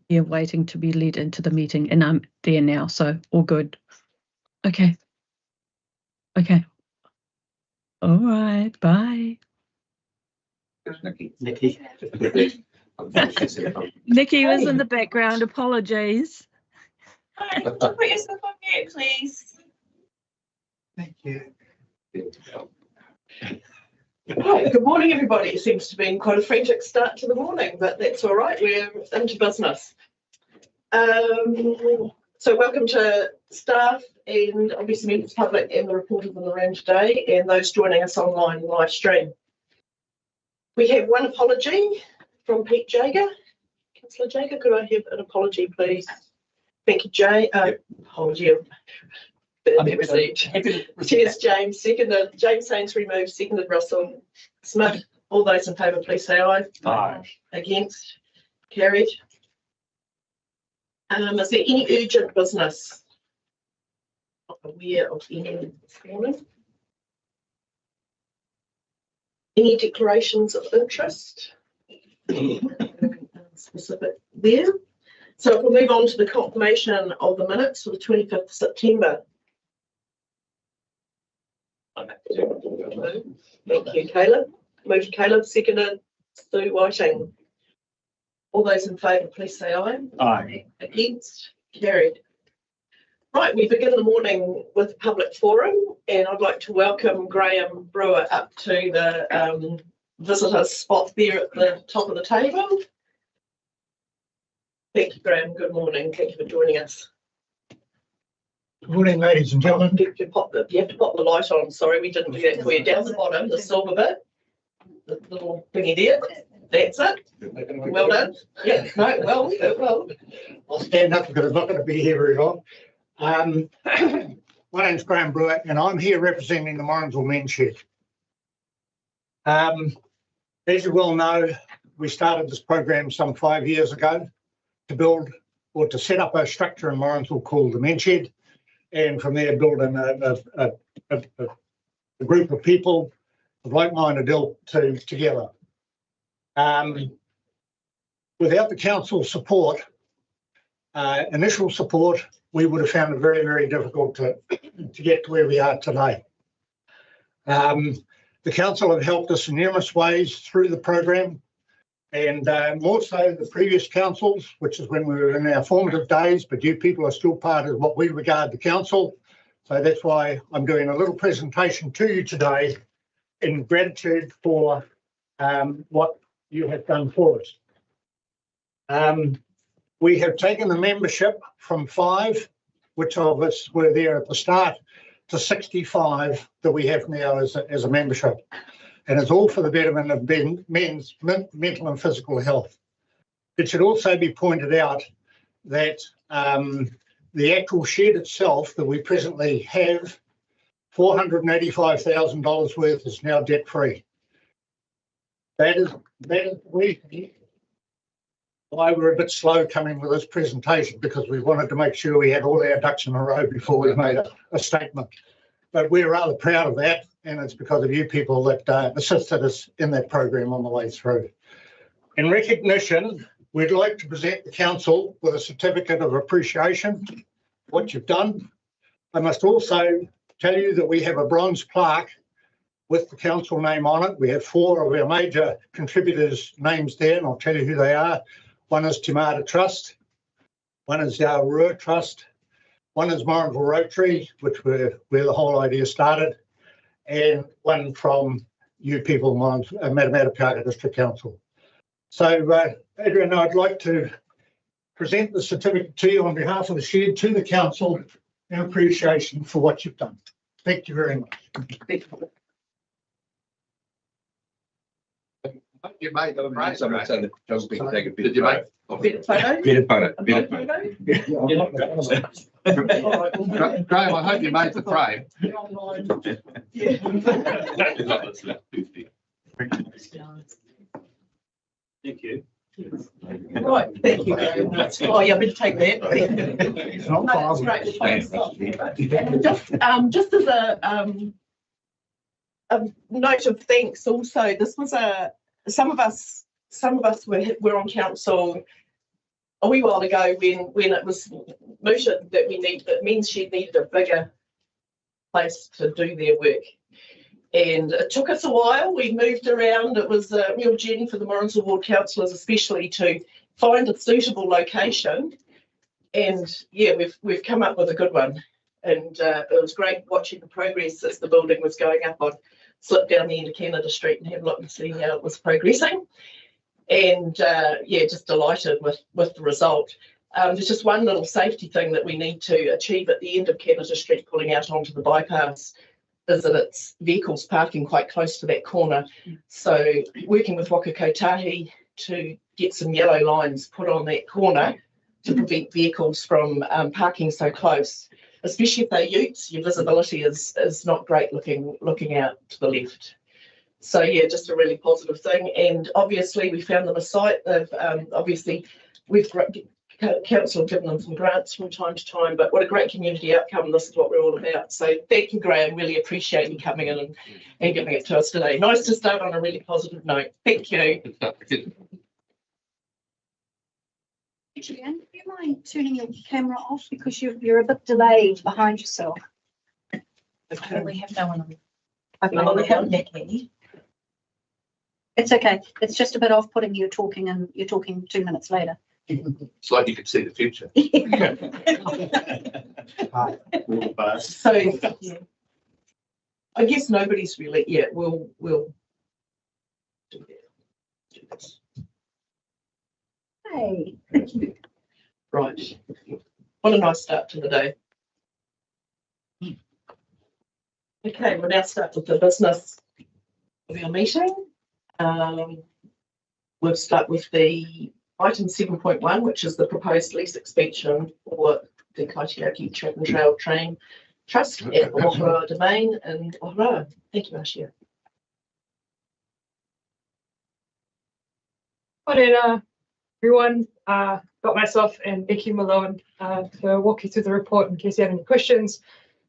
here waiting to be led into the meeting, and I'm there now, so all good. Okay. Okay. All right. Bye. Nikki. Nikki was in the background. Apologies. Hi, put yourself on mute, please. Thank you. Right, good morning, everybody. It seems to be quite a frantic start to the morning, but that's all right. We're into business. So welcome to staff and obviously members of the public and the reporters in the room today and those joining us online live stream. We have one apology from Pete Jager. Councillor Jager, could I have an apology, please? Thank you, Jay. Apology. Cheers, James. Seconded. James Sainsbury moved. Seconded. Russell Smith. All those in favour, please say aye. Aye. Against? Carried. Is there any urgent business? Not aware of any this morning. Any declarations of interest? Specific there. So if we'll move on to the confirmation of the minutes for the 25th of September. Thank you, Caleb. Moved Caleb, seconded Sue Whiting. All those in favour, please say aye. Aye. Against? Carried. Right, we begin the morning with public forum, and I'd like to welcome Graham Brewer up to the visitor spot there at the top of the table. Thank you, Graham. Good morning. Thank you for joining us. Good morning, ladies and gentlemen. You have to pop the light on. Sorry, we didn't do that for you. Down the bottom, the silver bit, the little thingy there. That's it. Well done. Yeah, no, well. I'll stand up because I'm not going to be here very long. My name's Graham Brewer, and I'm here representing the Morrinsville Men's Shed. As you well know, we started this program some 5 years ago to build or to set up a structure in Morrinsville called the Men's Shed, and from there build a group of people of like-minded ilk together. Without the council's support, initial support, we would have found it very, very difficult to get to where we are today. The council have helped us in numerous ways through the program, and more so the previous councils, which is when we were in our formative days, but you people are still part of what we regard the council. So that's why I'm doing a little presentation to you today in gratitude for what you have done for us. We have taken the membership from 5, which of us were there at the start, to 65 that we have now as a membership. And it's all for the betterment of men's mental and physical health. It should also be pointed out that the actual shed itself that we presently have, $485,000 worth, is now debt-free. That is why we're a bit slow coming with this presentation, because we wanted to make sure we had all our ducks in a row before we made a statement. But we're rather proud of that, and it's because of you people that assisted us in that program on the way through. In recognition, we'd like to present the council with a certificate of appreciation for what you've done. I must also tell you that we have a bronze plaque with the council name on it. We have 4 of our major contributors' names there, and I'll tell you who they are. One is Matamata Trust, one is our Rua Trust, one is Morrinsville Rotary, which where the whole idea started, and one from you people, Matamata-Piako District Council. So, Adrian, I'd like to present the certificate to you on behalf of the shed to the council in appreciation for what you've done. Thank you very much. You made the right. Someone said that Joe's been taking a bit. Did you make a photo? Graham, I hope you made the frame. Thank you. Right, thank you very much. Oh, yeah, I better take that. It's not No, that's great. Just as a note of thanks also, this was some of us were on council a wee while ago when it was mooted that Men's Shed needed a bigger place to do their work. And it took us a while. We moved around. It was a real journey for the Morrinsville Ward councillors, especially to find a suitable location. And yeah, we've come up with a good one. And it was great watching the progress as the building was going up. I'd slip down the end of Canada Street and have a look and see how it was progressing. And yeah, just delighted with the result. There's just one little safety thing that we need to achieve at the end of Canada Street, pulling out onto the bypass, is that it's vehicles parking quite close to that corner. So working with Waka Kotahi to get some yellow lines put on that corner to prevent vehicles from parking so close. Especially if they're utes, your visibility is not great looking out to the left. So yeah, just a really positive thing. And obviously we found them a site. Obviously we've council given them some grants from time to time, but what a great community outcome. This is what we're all about. So thank you, Graham. Really appreciate you coming in and giving it to us today. Nice to start on a really positive note. Thank you. Julian, do you mind turning your camera off because you're a bit delayed behind yourself? Okay. We have no one on. No one on. Nikki. It's okay. It's just a bit off-putting. You're talking 2 minutes later. It's like you can see the future. So yeah. I guess nobody's really yet. We'll do this. Hey. Right. What a nice start to the day. Okay, we'll now start with the business of our meeting. We'll start with the item 7.1, which is the proposed lease expansion for the Kaitiaki Track and Trail Train Trust at the Ohara Domain in Ohara. Thank you, Ashia. Morena, everyone. Got myself and Becky Malone to walk you through the report in case you have any questions.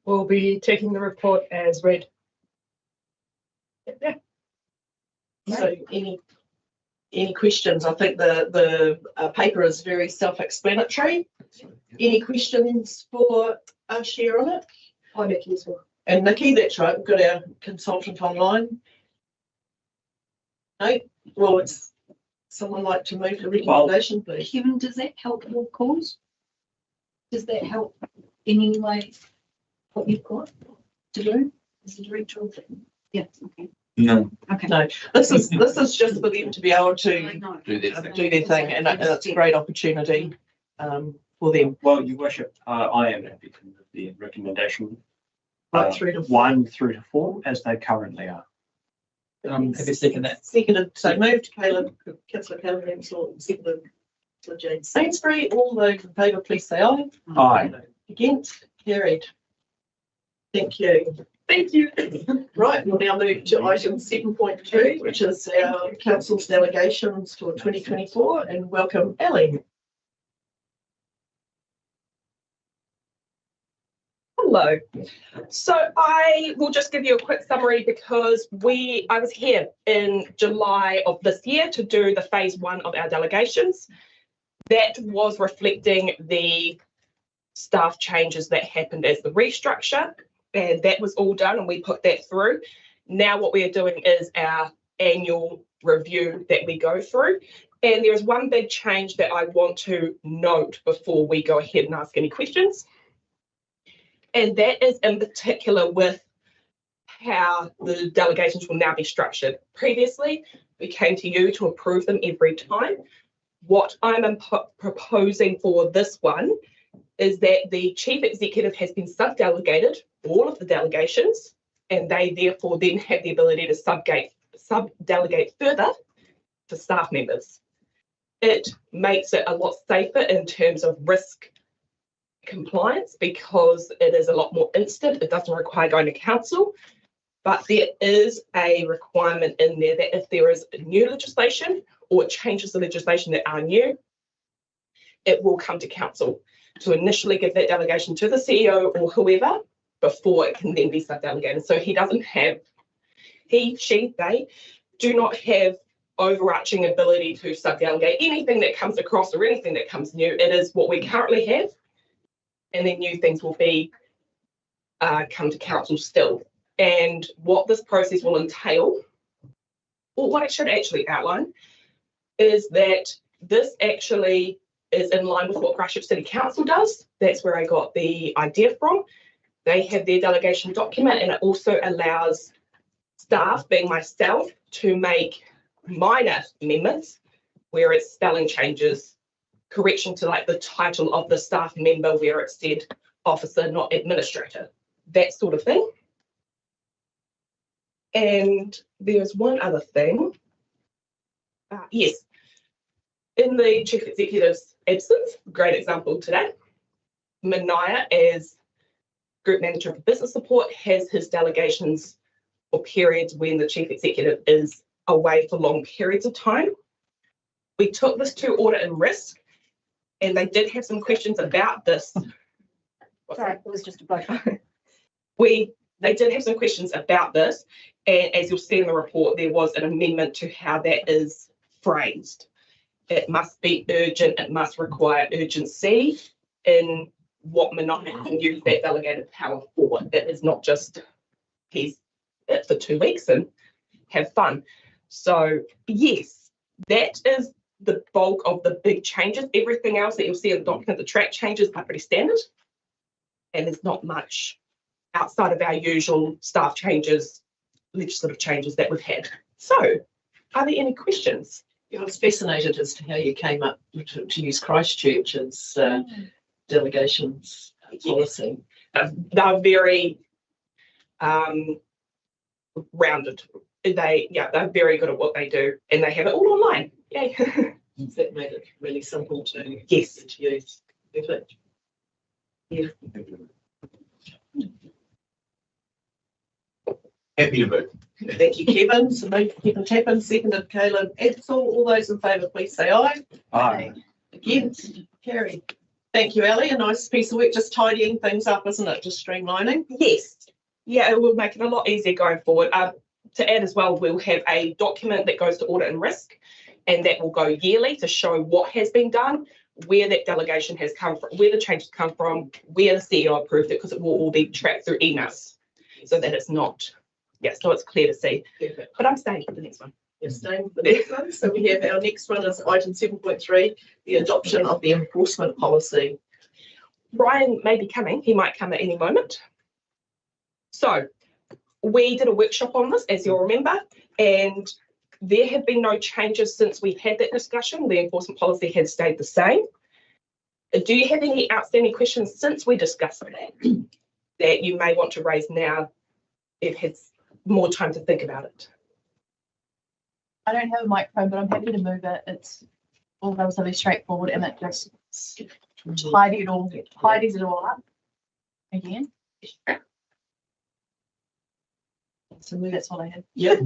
We'll be taking the report as read. Yeah. So any questions? I think the paper is very self-explanatory. Any questions for Ashia on it? Hi, Becky as well. And Nikki, that's right. We've got our consultant online. No? Well, it's someone like to move the recommendation, please. Kevin, does that help your cause? Does that help in any way what you've got to do as a director of it? Yeah, okay. No. Okay. No, this is just for them to be able I to know. Do this. do their thing, and it's a great opportunity for them. Well, Your Worship, I am happy with the recommendation Right through to 1 through to 4 as they currently are. Have you seconded that? seconded. So moved, Caleb, Councillor Caleb Hansel, seconded, Councillor Jane Sainsbury. All those in favour, please say aye. Aye. Against, carried. Thank you. Thank you. Right, we'll now move to item 7.2, which is our council's delegations for 2024, and welcome Ellie. Hello. So I will just give you a quick summary because I was here in July of this year to do the phase 1 of our delegations. That was reflecting the staff changes that happened as the restructure, and that was all done and we put that through. Now what we are doing is our annual review that we go through. And there is one big change that I want to note before we go ahead and ask any questions. And that is in particular with how the delegations will now be structured. Previously, we came to you to approve them every time. What I'm proposing for this one is that the chief executive has been sub-delegated all of the delegations, and they therefore then have the ability to sub-delegate further to staff members. It makes it a lot safer in terms of risk compliance because it is a lot more instant. It doesn't require going to council, but there is a requirement in there that if there is new legislation or changes the legislation that are new, it will come to council to initially give that delegation to the CEO or whoever before it can then be sub-delegated. So he, she, they do not have overarching ability to sub-delegate anything that comes across or anything that comes new. It is what we currently have, and then new things will be come to council still. And what this process will entail, or what I should actually outline, is that this actually is in line with what Christchurch City Council does. That's where I got the idea from. They have their delegation document, and it also allows staff, being myself, to make minor amendments where it's spelling changes, correction to like the title of the staff member where it said officer, not administrator, that sort of thing. And there's one other thing. Yes, in the chief executive's absence, great example today, Manaya, as group manager for business support, has his delegations for periods when the chief executive is away for long periods of time. We took this to audit and risk, and they did have some questions about this. Sorry, it was just a bloke. They did have some questions about this, and as you'll see in the report, there was an amendment to how that is phrased. It must be urgent, it must require urgency in what Manaya can use that delegated power for. It is not just he's it for 2 weeks and have fun. So yes, that is the bulk of the big changes. Everything else that you'll see in the document, the track changes, are pretty standard, and there's not much outside of our usual staff changes, legislative changes that we've had. So, are there any questions? I was fascinated as to how you came up to use Christchurch as delegations policy. They're very rounded. They're very good at what they do, and they have it all online. Yay! That made it really simple to Yes. to use. Perfect. Yeah. Happy to move. Thank you, Kevin. So moved Kevin Tappan, seconded Caleb Edsel. All those in favour, please say aye. Aye. Against? Carried. Thank you, Ali. A nice piece of work, just tidying things up, isn't it? Just streamlining. Yes. Yeah, it will make it a lot easier going forward. To add as well, we'll have a document that goes to audit and risk, and that will go yearly to show what has been done, where that delegation has come from, where the changes come from, where the CEO approved it, because it will all be tracked through emails, so that it's not, so it's clear to see. Perfect. But I'm staying for the next one. You're staying for the next one. So we have our next one is item 7.3, the adoption of the enforcement policy. Ryan may be coming. He might come at any moment. So we did a workshop on this, as you'll remember, and there have been no changes since we've had that discussion. The enforcement policy has stayed the same. Do you have any outstanding questions since we discussed that that you may want to raise now if it's more time to think about it? I don't have a microphone, but I'm happy to move it. It's all relatively straightforward, and it just tidies it all up again. So that's what I had. Yeah.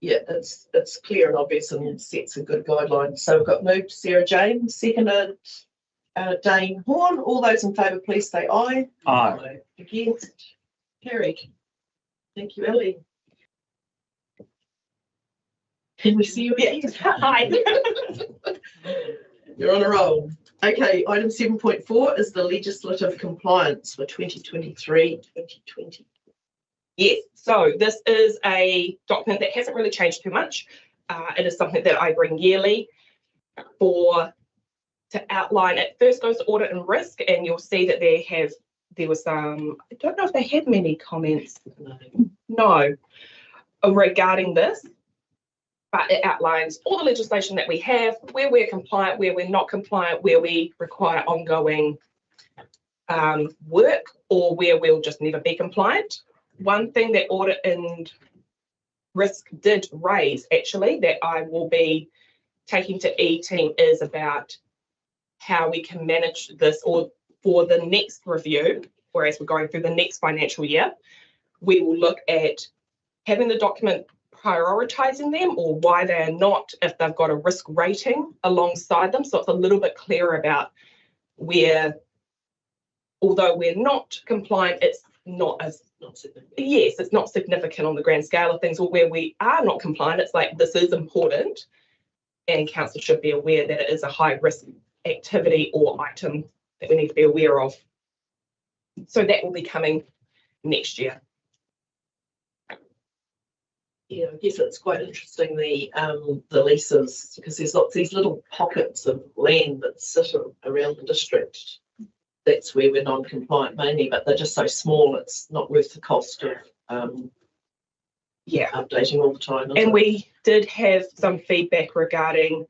It's clear and obvious and sets a good guideline. So we've got moved Sarah Jane, seconded Dane Horn. All those in favour, please say aye. Aye. Against? Carried. Thank you, Ellie. Can we see you again? Hi. You're on a roll. Okay, item 7.4 is the legislative compliance for 2023-2020. Yes, so this is a document that hasn't really changed too much. It is something that I bring yearly to outline. It first goes to audit and risk, and you'll see that there was some, I don't know if they had many comments, no, regarding this, but it outlines all the legislation that we have, where we're compliant, where we're not compliant, where we require ongoing work, or where we'll just never be compliant. One thing that audit and risk did raise, actually, that I will be taking to E-team is about how we can manage this, or for the next review, whereas we're going through the next financial year, we will look at having the document prioritizing them, or why they're not, if they've got a risk rating alongside them. So it's a little bit clearer about where, although we're not compliant, it's not as, Not significant. yes, it's not significant on the grand scale of things, or where we are not compliant, it's like this is important and council should be aware that it is a high risk activity or item that we need to be aware of. So that will be coming next year. Yeah, I guess it's quite interesting, the leases, because there's lots of these little pockets of land that sit around the district. That's where we're non-compliant mainly, but they're just so small, it's not worth the cost of Yeah. updating all the time. is And it? we did have some feedback regarding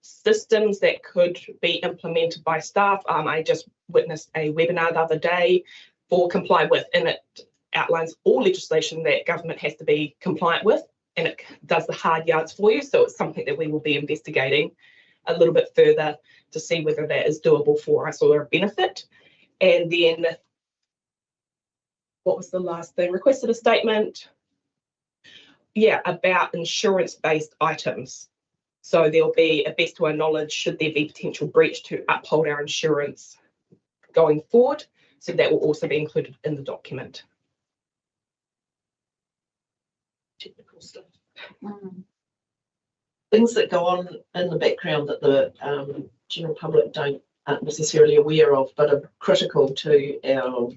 systems that could be implemented by staff. I just witnessed a webinar the other day for Comply With, and it outlines all legislation that government has to be compliant with, and it does the hard yards for you. So it's something that we will be investigating a little bit further to see whether that is doable for us or a benefit. And then, what was the last thing? Requested a statement. Yeah, about insurance-based items. So there'll be a best to our knowledge, should there be potential breach, to uphold our insurance going forward. So that will also be included in the document. Technical stuff. Things that go on in the background that the general public aren't necessarily aware of, but are critical to our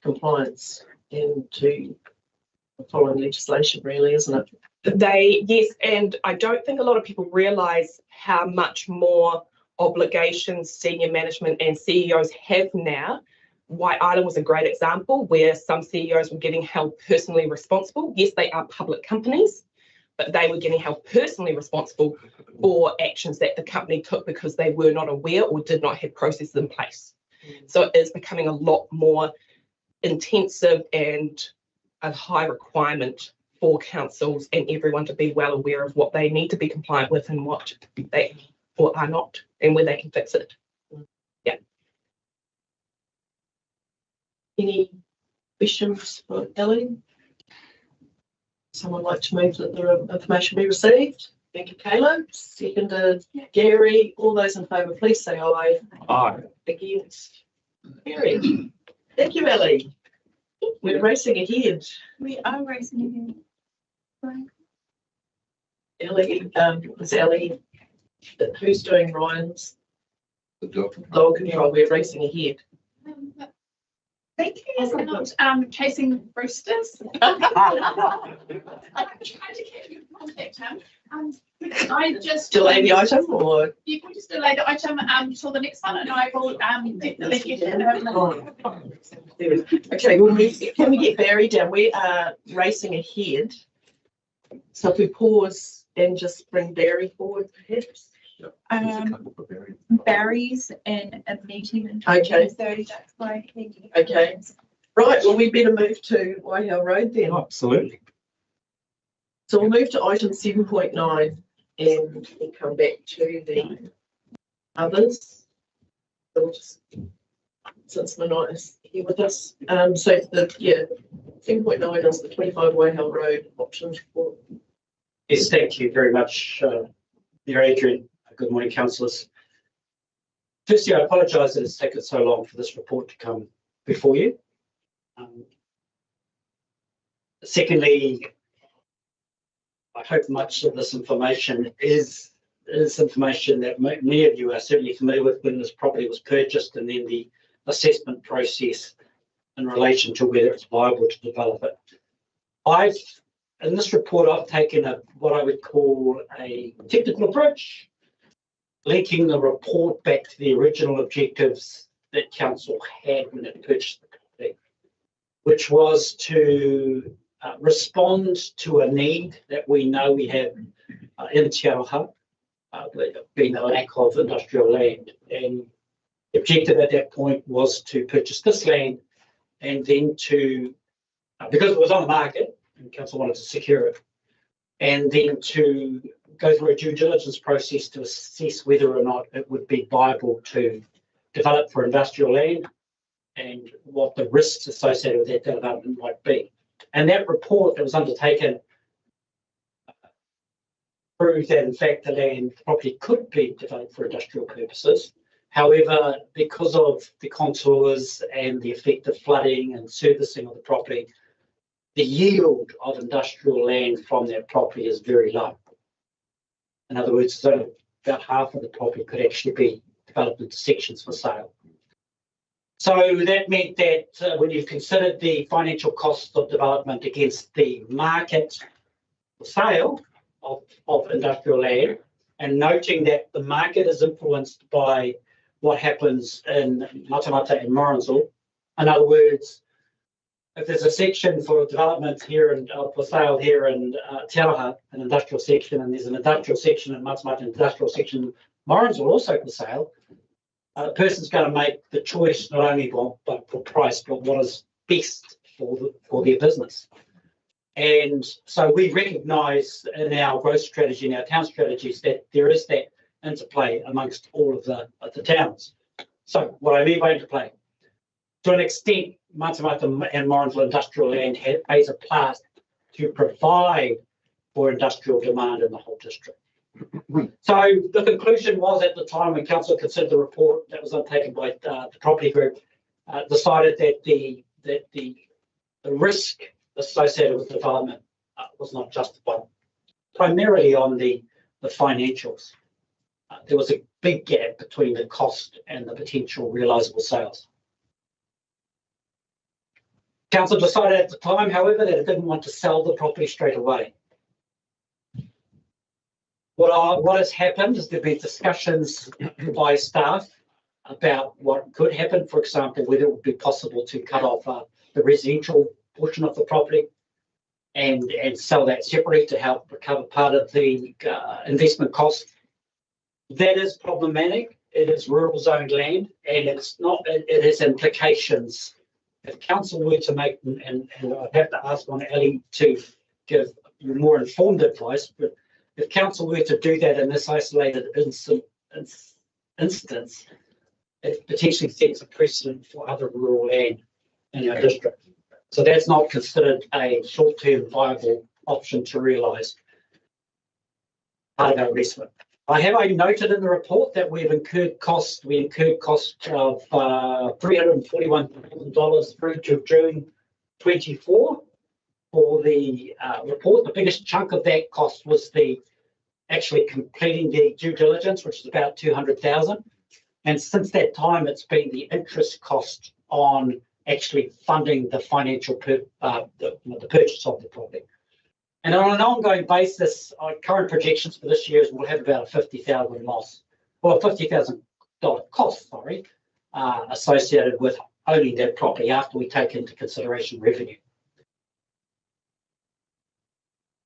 compliance and to following legislation, really, isn't it? Yes, and I don't think a lot of people realise how much more obligations senior management and CEOs have now. White Island was a great example where some CEOs were getting held personally responsible. Yes, they are public companies, but they were getting held personally responsible for actions that the company took because they were not aware or did not have processes in place. So it is becoming a lot more intensive and a high requirement for councils and everyone to be well aware of what they need to be compliant with and what they or are not, and where they can fix it. Yeah. Any questions for Ellie? Someone like to move that the information be received? Thank you, Caleb. Seconded, Gary. All those in favour, please say aye. Aye. Against? Gary. Thank you, Ellie. We're racing ahead. We are racing again. Ellie, is Ellie, who's doing Ryan's The dog. dog control? We're racing ahead. Thank you for not chasing roosters. I'm trying to keep you in contact, I just Delay the item, or you can just delay the item till the next one, and I will definitely get it. okay, we'll move. Can we get Barry down? We are racing ahead. So if we pause and just bring Barry forward, perhaps. Barry's in a meeting in Okay. 30. That's why. Okay. Right. Well, we better move to Waihau Road then. Absolutely. So we'll move to item 7.9 and we'll come back to the others. So we'll just, since Manite is here with us, so the 7.9 is the 25 Waihau Road options report. Yes, thank you very much, Mayor Adrian. Good morning, councillors. Firstly, I apologise that it's taken so long for this report to come before you. Secondly, I hope much of this information is information that many of you are certainly familiar with when this property was purchased, and then the assessment process in relation to whether it's viable to develop it. In this report, I've taken what I would call a technical approach, linking the report back to the original objectives that council had when it purchased the property, which was to respond to a need that we know we have in Te Aroha, being the lack of industrial land. And the objective at that point was to purchase this land and then because it was on the market and council wanted to secure it, and then to go through a due diligence process to assess whether or not it would be viable to develop for industrial land and what the risks associated with that development might be. And that report that was undertaken proved that in fact the property could be developed for industrial purposes. However, because of the contours and the effect of flooding and servicing of the property, the yield of industrial land from that property is very low. In other words, so about half of the property could actually be developed into sections for sale. So that meant that when you've considered the financial costs of development against the market for sale of industrial land, and noting that the market is influenced by what happens in Matamata and Morrinsville. In other words, if there's a section for development here and for sale here in Te Araha, an industrial section, and there's an industrial section in Matamata, an industrial section in Morrinsville also for sale, the person's going to make the choice not only for price, but what is best for their business. And so we recognise in our growth strategy and our town strategies that there is that interplay amongst all of the towns. So what I mean by interplay, to an extent, Matamata and Morrinsville industrial land plays a part to provide for industrial demand in the whole district. So the conclusion was, at the time when council considered the report that was undertaken by the property group, decided that the risk associated with development was not justified, primarily on the financials. There was a big gap between the cost and the potential realisable sales. Council decided at the time, however, that it didn't want to sell the property straight away. What has happened is there have been discussions by staff about what could happen. For example, whether it would be possible to cut off the residential portion of the property and sell that separately to help recover part of the investment cost. That is problematic. It is rural zoned land, and it's not. It has implications. If council were to make, and I'd have to ask on Ali to give more informed advice, but if council were to do that in this isolated instance, it potentially sets a precedent for other rural land in our district. So that's not considered a short-term viable option to realise part of our investment. I have noted in the report that we incurred costs of $341,000 through to June 24 for the report. The biggest chunk of that cost was actually completing the due diligence, which is about $200,000. And since that time, it's been the interest cost on actually funding the financial the purchase of the property. And on an ongoing basis, our current projections for this year is we'll have about a $50,000 loss, or a $50,000 cost, associated with owning that property after we take into consideration revenue.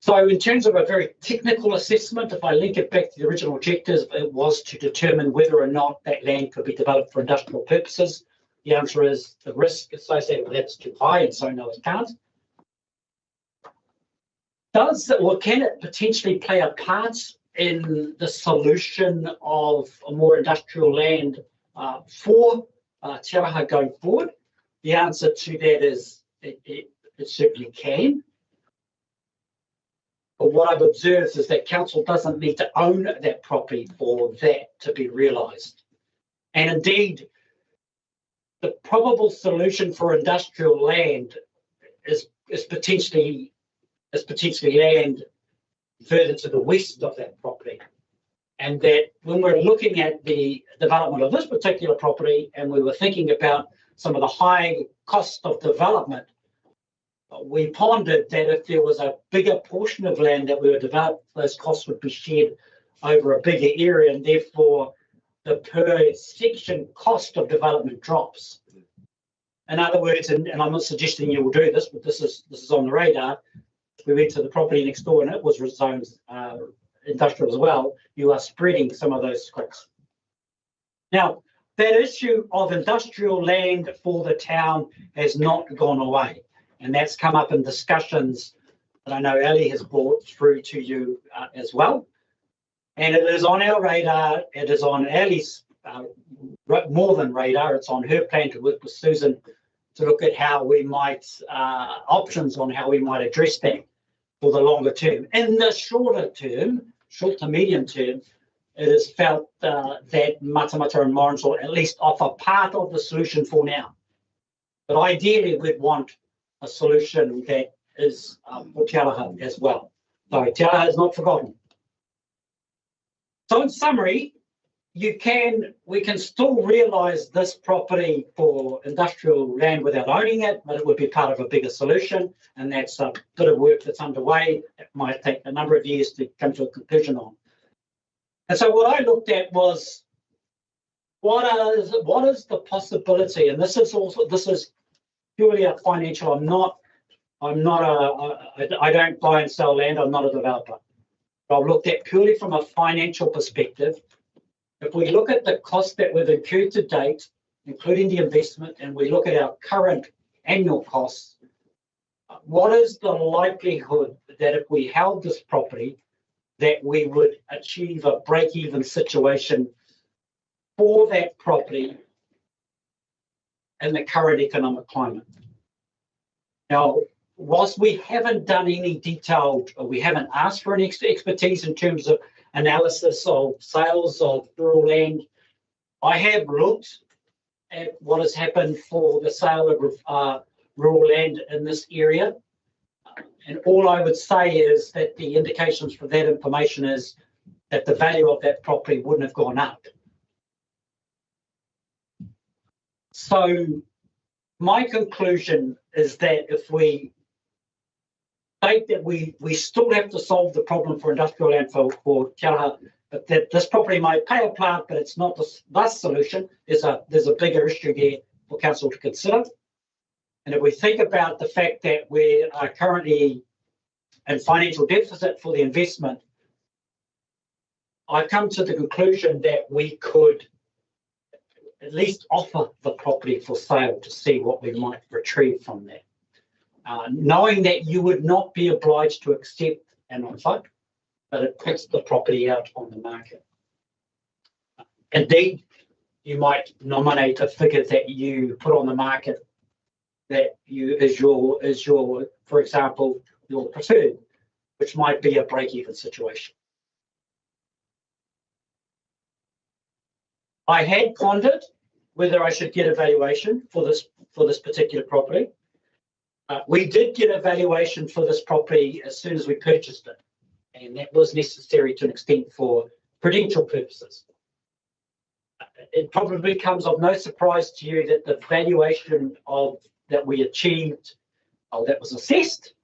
So in terms of a very technical assessment, if I link it back to the original objectives, it was to determine whether or not that land could be developed for industrial purposes. The answer is the risk associated with that is too high, and so no, it can't. Can it potentially play a part in the solution of a more industrial land for Te Araha going forward? The answer to that is it certainly can. But what I've observed is that council doesn't need to own that property for that to be realised. And indeed, the probable solution for industrial land is potentially land further to the west of that property. And that when we're looking at the development of this particular property and we were thinking about some of the high cost of development, we pondered that if there was a bigger portion of land that we would develop, those costs would be shared over a bigger area, and therefore the per section cost of development drops. In other words, and I'm not suggesting you will do this, but this is on the radar. We went to the property next door and it was zoned industrial as well. You are spreading some of those costs. Now, that issue of industrial land for the town has not gone away. And that's come up in discussions that I know Ali has brought through to you as well. And it is on our radar. It is on Ali's more than radar. It's on her plan to work with Susan to look at how we might, options on how we might address that for the longer term. In the shorter term, short to medium term, it is felt that Matamata and Morris will at least offer part of the solution for now. But ideally, we'd want a solution that is for Te Araha as well. So Te Araha is not forgotten. So in summary, we can still realise this property for industrial land without owning it, but it would be part of a bigger solution, and that's a bit of work that's underway. It might take a number of years to come to a conclusion on. And so what I looked at was what is the possibility, and this is purely a financial. I don't buy and sell land. I'm not a developer. But I've looked at purely from a financial perspective. If we look at the cost that we've incurred to date, including the investment, and we look at our current annual costs, what is the likelihood that if we held this property, that we would achieve a break-even situation for that property in the current economic climate? Now, whilst we haven't done any detailed, or we haven't asked for any expertise in terms of analysis of sales of rural land, I have looked at what has happened for the sale of rural land in this area. And all I would say is that the indications for that information is that the value of that property wouldn't have gone up. So my conclusion is that if we state that we still have to solve the problem for industrial land for Te Araha, but that this property might pay a part, but it's not the solution. There's a bigger issue there for council to consider. And if we think about the fact that we are currently in financial deficit for the investment, I've come to the conclusion that we could at least offer the property for sale to see what we might retrieve from that. Knowing that you would not be obliged to accept an offer, but it puts the property out on the market. Indeed, you might nominate a figure that you put on the market that is your, for example, your preferred, which might be a break-even situation. I had pondered whether I should get a valuation for this particular property. We did get a valuation for this property as soon as we purchased it, and that was necessary to an extent for prudential purposes. It probably comes of no surprise to you that the valuation that we achieved, or that was assessed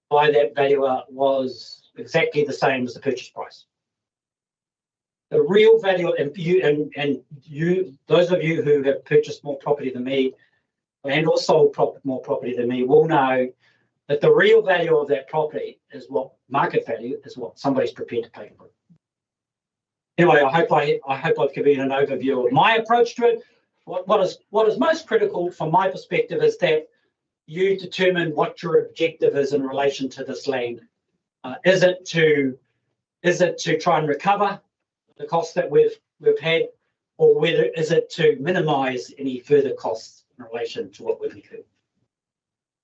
by that valuer, was exactly the same as the purchase price. The real value, and you, those of you who have purchased more property than me, and or sold more property than me, will know that the real value of that property is what market value is, what somebody's prepared to pay for it. Anyway, I hope I've given you an overview of my approach to it. What is most critical from my perspective is that you determine what your objective is in relation to this land. Is it to try and recover the costs that we've had, or is it to minimise any further costs in relation to what we've incurred,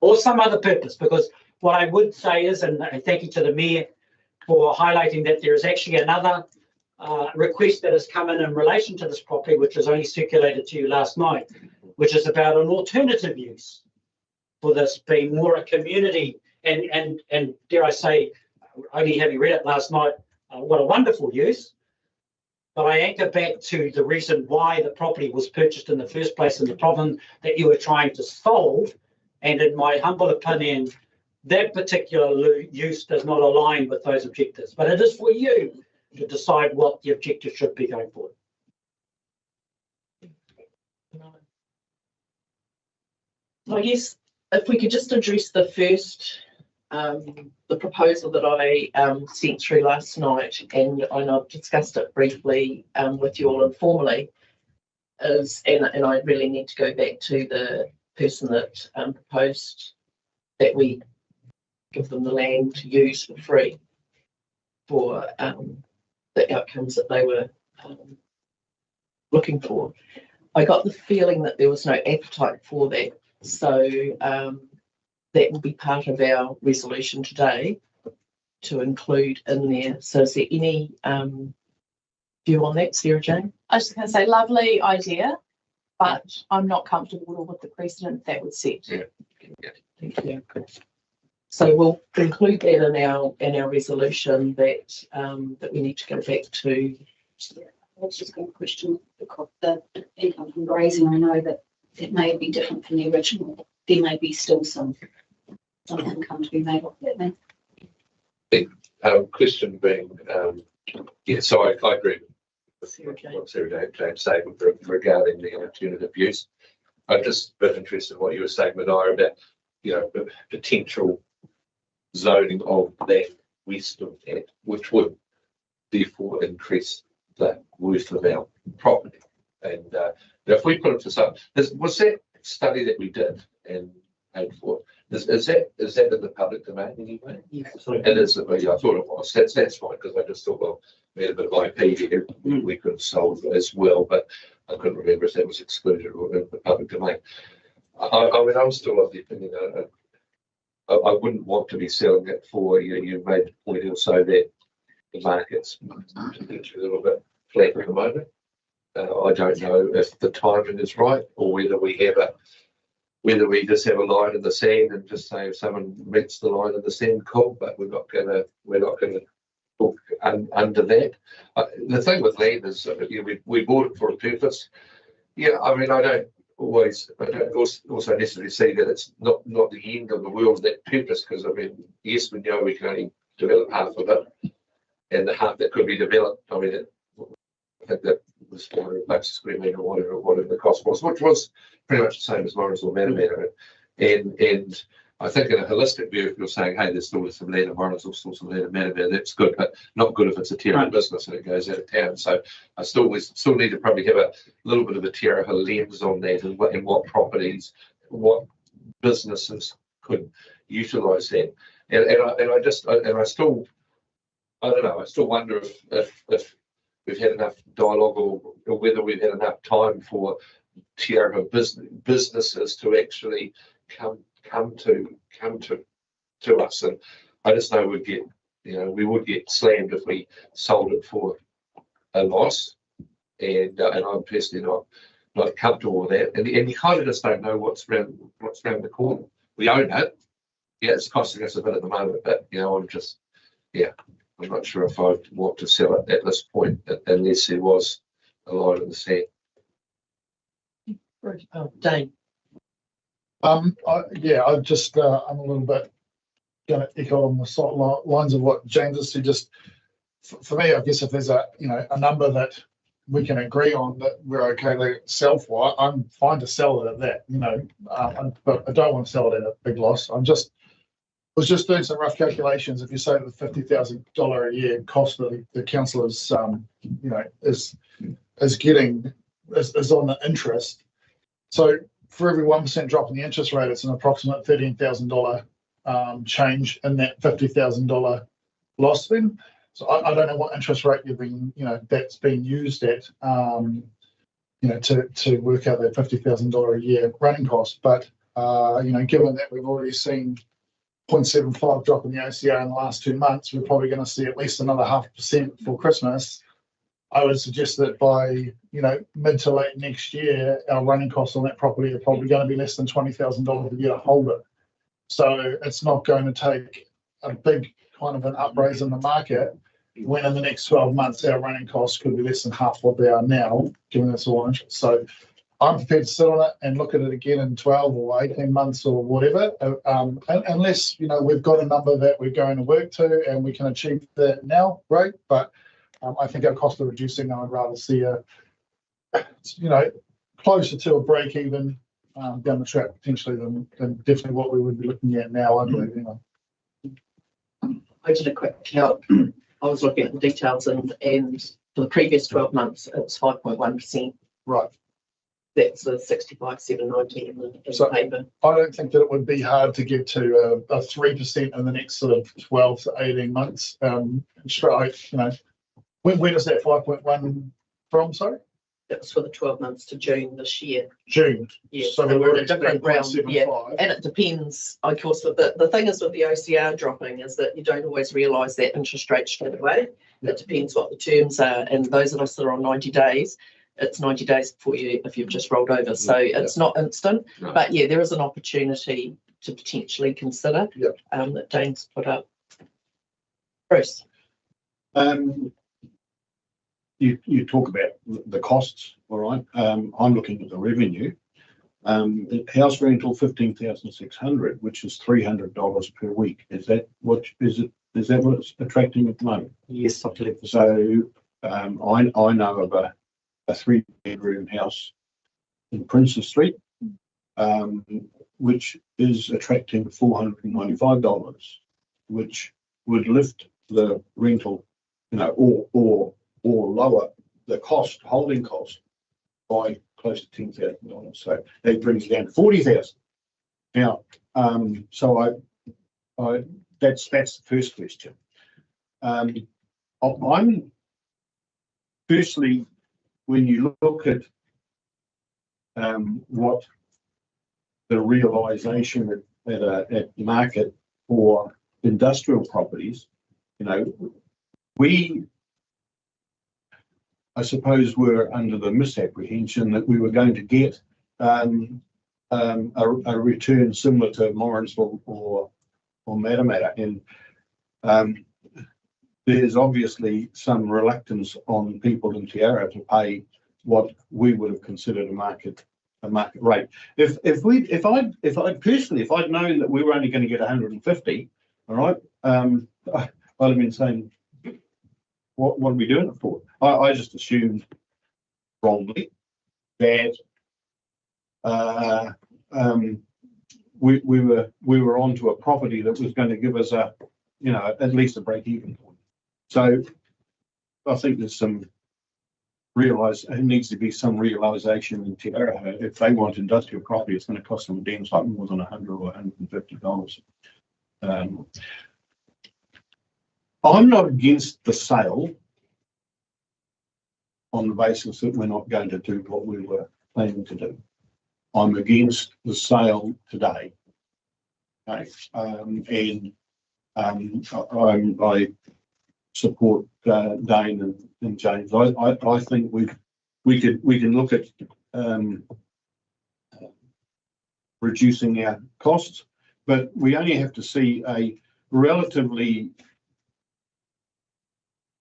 or some other purpose? Because what I would say is, and thank you to the Mayor for highlighting that there is actually another request that has come in relation to this property, which was only circulated to you last night, which is about an alternative use for this being more a community, and dare I say, only having read it last night, what a wonderful use. But I anchor back to the reason why the property was purchased in the first place and the problem that you were trying to solve. And in my humble opinion, that particular use does not align with those objectives. But it is for you to decide what the objective should be going forward. I guess if we could just address the first, the proposal that I sent through last night, and I know I've discussed it briefly with you all informally, and I really need to go back to the person that proposed that we give them the land to use for free for the outcomes that they were looking for. I got the feeling that there was no appetite for that, so that will be part of our resolution today to include in there. So is there any view on that, Sarah Jane? I was just going to say, lovely idea, but I'm not comfortable with the precedent that would set. Yeah. Thank you. So we'll include that in our resolution that that we need to go back to. I was just going to question the income from grazing. I know that it may be different from the original. There may be still some income to be made off that then. Question being, yeah, so I agree with Sarah Jane. what Sarah Jane said regarding the alternative use. I'm just a bit interested in what you were saying, Madaya, about, you know, the potential zoning of that west of that, which would therefore increase the worth of our property. And if we put it to some, was that study that we did and paid for, is that in the public domain anyway? Yes. It is. Yeah, I thought it was. That's fine, because I just thought, well, we had a bit of IP here we could have sold as well, but I couldn't remember if that was excluded or in the public domain. I mean, I'm still of the opinion I wouldn't want to be selling it for, you made the point also that the market's potentially a little bit flat at the moment. I don't know if the timing is right, or whether we just have a line in the sand and just say if someone meets the line in the sand, cool, but we're not gonna talk under that. The thing with land is, we bought it for a purpose. Yeah, I mean, I don't also necessarily see that it's not the end of the world, that purpose, because I mean, yes, we know we can only develop half of it, and the half that could be developed, I mean, I think that was $400 a square metre or whatever the cost was, which was pretty much the same as Morris or Matamata. And I think in a holistic view, if you're saying, hey, there's still some land in Morris or still some land in Matamata, that's good, but not good if it's a Te business and it goes out of town. So we still need to probably have a little bit of a Te lens on that, and what properties, what businesses could utilise that. And I still wonder if we've had enough dialogue, or whether we've had enough time for Te businesses to actually come to us. And I just know we would get slammed if we sold it for a loss, and I'm personally not comfortable with that. And you kind of just don't know what's around the corner. We own it. Yeah, it's costing us a bit at the moment, but I'm not sure if I'd want to sell it at this point unless there was a line in the sand. Dane. I'm a little bit going to echo on the lines of what James has said. Just for me, I guess if there's a number that we can agree on that we're okay to sell for, I'm fine to sell it at that. But I don't want to sell it at a big loss. Was just doing some rough calculations. If you say the $50,000 a year cost that the council is getting is on the interest. So for every 1% drop in the interest rate, it's an approximate $13,000 change in that $50,000 loss then. So I don't know what interest rate that's being used at, to work out that $50,000 a year running cost. But given that we've already seen 0.75 drop in the OCR in the last 2 months, we're probably going to see at least another 0.5% for Christmas. I would suggest that by mid to late next year, our running costs on that property are probably going to be less than $20,000 a year to hold it. So it's not going to take a big kind of an upraise in the market when in the next 12 months our running costs could be less than half what they are now, given it's all interest. So I'm prepared to sit on it and look at it again in 12 or 18 months or whatever, unless we've got a number that we're going to work to and we can achieve that now, great. But I think our cost of reducing, I'd rather see closer to a break even down the track potentially than definitely what we would be looking at now, I believe. I did a quick count. I was looking at the details, and for the previous 12 months, it was 5.1%. Right. That's the 65,790 in the paper. I don't think that it would be hard to get to a 3% in the next sort of 12 to 18 months. Straight, where does that 5.1 from? Sorry. That was for the 12 months to June this year. June. Yeah, So so we're we're in a at different realm. Yeah, 3.75. and it depends, of course, but the thing is with the OCR dropping is that you don't always realise that interest rate straight away. It depends what the terms are, and those of us that are on 90 days, it's 90 days before you, if you've just rolled over. So it's not instant, No. but yeah, there is an opportunity to potentially consider that Dane's put up. Bruce. You talk about the costs, all right? I'm looking at the revenue. House rental 15,600, which is $300 per week. Is that what it's attracting at the moment? Yes, I believe so. So I know of a 3-bedroom house in Princess Street, which is attracting $495, which would lift the rental, or lower the cost, holding cost, by close to $10,000. So that brings it down to 40,000. Now, so that's the first question. I'm firstly, when you look at what the realisation at market for industrial properties, I suppose we're under the misapprehension that we were going to get a return similar to Morrinsville or Matamata, and there's obviously some reluctance on people in Te Ara to pay what we would have considered a market rate. If I'd known that we were only going to get 150, all right, I'd have been saying, what are we doing it for? I just assumed wrongly that we were onto a property that was going to give us at least a break even point. So I think there's needs to be some realisation in Te Ara. If they want industrial property, it's going to cost them damn something more than $100 or $150. I'm not against the sale on the basis that we're not going to do what we were planning to do. I'm against the sale today. Okay. I support Dane and James. I think we can look at reducing our costs, but we only have to see a relatively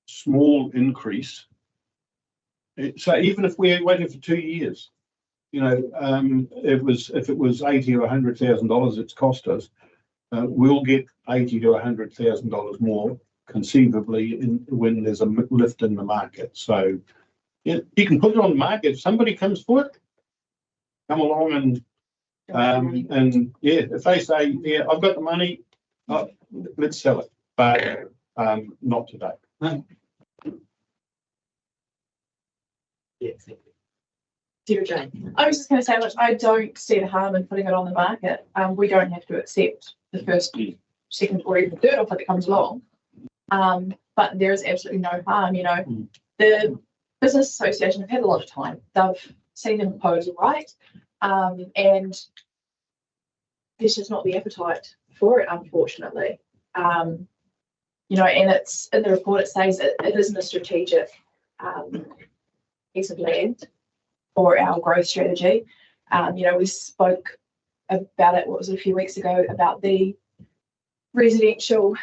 small increase. So even if we waited for 2 years, if it was $80,000 or $100,000 it's cost us, we'll get $80,000 to $100,000 more conceivably when there's a lift in the market. So yeah, you can put it on the market. If somebody comes for it, come along and if they say, yeah, I've got the money, let's sell it, but not today. Dear Jane. I was just going to say, look, I don't see the harm in putting it on the market. We don't have to accept the first, second, or even third offer that comes along. But there is absolutely no harm. The Business Association have had a lot of time. They've seen the proposal, right? And there's just not the appetite for it, unfortunately. And it's in the report, it says it isn't a strategic piece of land for our growth strategy. We spoke about it, a few weeks ago, about the residential,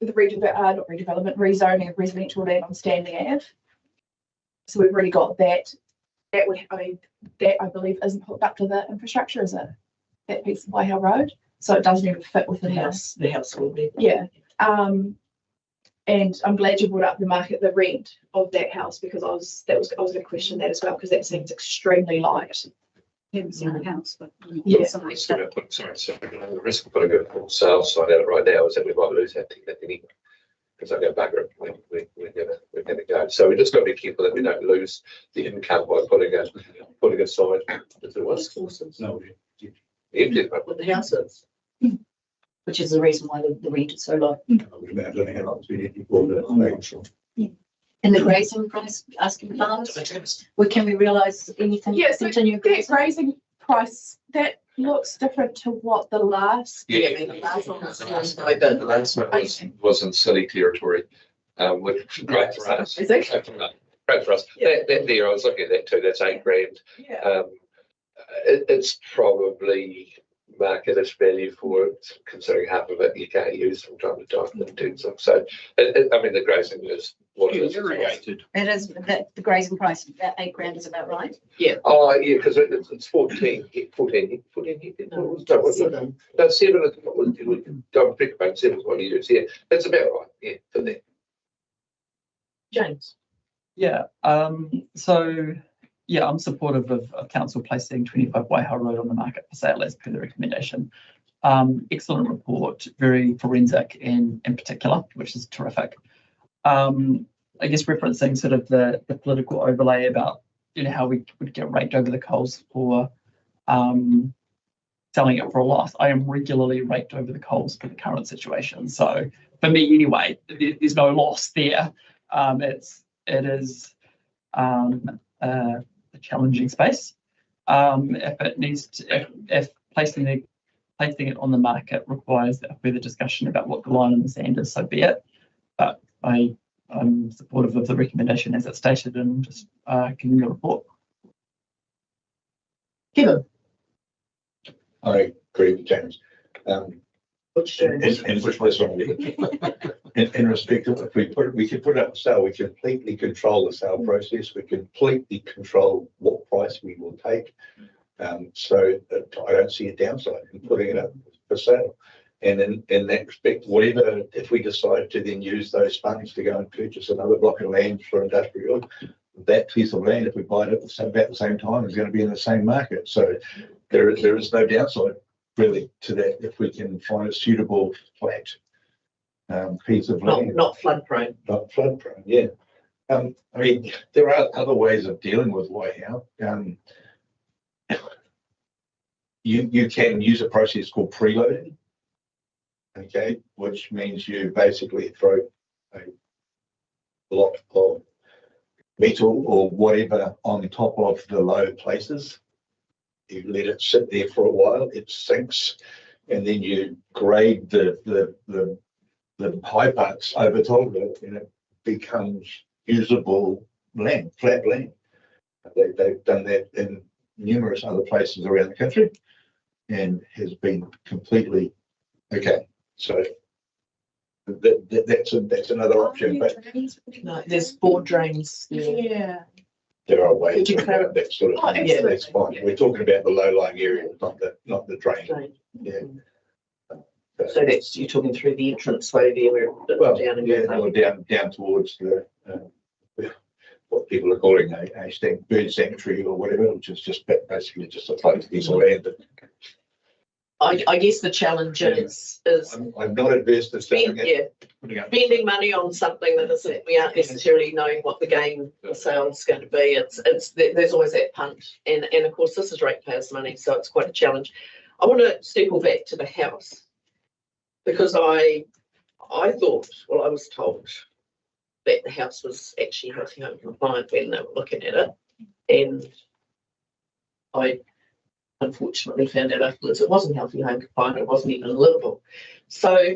not redevelopment, rezoning of residential land on Standing Ave. So we've already got that. That I believe isn't hooked up to the infrastructure, is it? That piece of Waiha Road. So it doesn't even fit with The house will be. Yeah. And I'm glad you brought up the rent of that house, because I was going to question that as well, because that seems extremely light. Haven't seen the house, but Yeah. The risk of putting a full sales sign out right now is that we might lose that anyway. Because I go back, we're gonna go. So we just got to be careful that we don't lose the income by putting aside. No, Empty. with the houses. which is the reason why the rent is so low. And the grazing price, asking farmers, can we realise anything? Yes, continue that grazing? grazing price, that looks different to what the last. Yeah, I mean, the last one was the last one was in silly territory, which great for us. Is it? Great for us. That there, I was looking at that too. That's $8,000. Yeah. It's probably marketish value for it, considering half of it you can't use from time to time in terms of. So, I mean, the grazing is what it is. Irrigated. It is, the grazing price, that $8,000 is about right. Oh, yeah, because it's 14. No, 7. Don't think about 7 what you use. Yeah, that's about right. Yeah, for that. James. Yeah, so yeah, I'm supportive of council placing 25 Waiha Road on the market for sale as per the recommendation. Excellent report, very forensic in particular, which is terrific. I guess referencing sort of the political overlay about, you know, how we would get raked over the coals for selling it for a loss. I am regularly raked over the coals for the current situation. So for me anyway, there's no loss there. It is a challenging space. If it needs to, if placing it on the market requires a further discussion about what the line in the sand is, so be it. But I'm supportive of the recommendation as it's stated and just giving the report. Kevin. I agree with James. Which James? In which was wrong. In respect of, if we could put it up for sale, we completely control the sale process. We completely control what price we will take. So I don't see a downside in putting it up for sale. And in that respect, whatever, if we decide to then use those funds to go and purchase another block of land for industrial, that piece of land, if we buy it at about the same time, is going to be in the same market. So there is no downside really to that if we can find a suitable flat piece of land. Not flood prone. Not flood prone, yeah. I mean, there are other ways of dealing with Waiha. You can use a process called preloading, okay, which means you basically throw a block of metal or whatever on top of the low places. You let it sit there for a while, it sinks, and then you grade the high parts over top of it, and it becomes usable land, flat land. They've done that in numerous other places around the country, and has been completely okay. So that's another option. But No, there's board drains. Yeah. there are ways Could you around that sort of thing. Yeah, that's fine. We're talking about the low-lying area, not the drain. Drain. Yeah. So that's, you're talking through the entrance way there, where Well, down and yeah, or down towards the what people are calling a bird sanctuary or whatever, which is just basically just a closed piece of land. I guess the challenge is I'm not adverse to selling it. spending money on something that isn't, we aren't necessarily knowing what the gain, the sale's going to be. There's always that punt, and of course this is ratepayers' money, so it's quite a challenge. I want to circle back to the house, because I thought, well, I was told that the house was actually healthy home compliant when they were looking at it, and I unfortunately found out afterwards it wasn't healthy home compliant, it wasn't even livable. So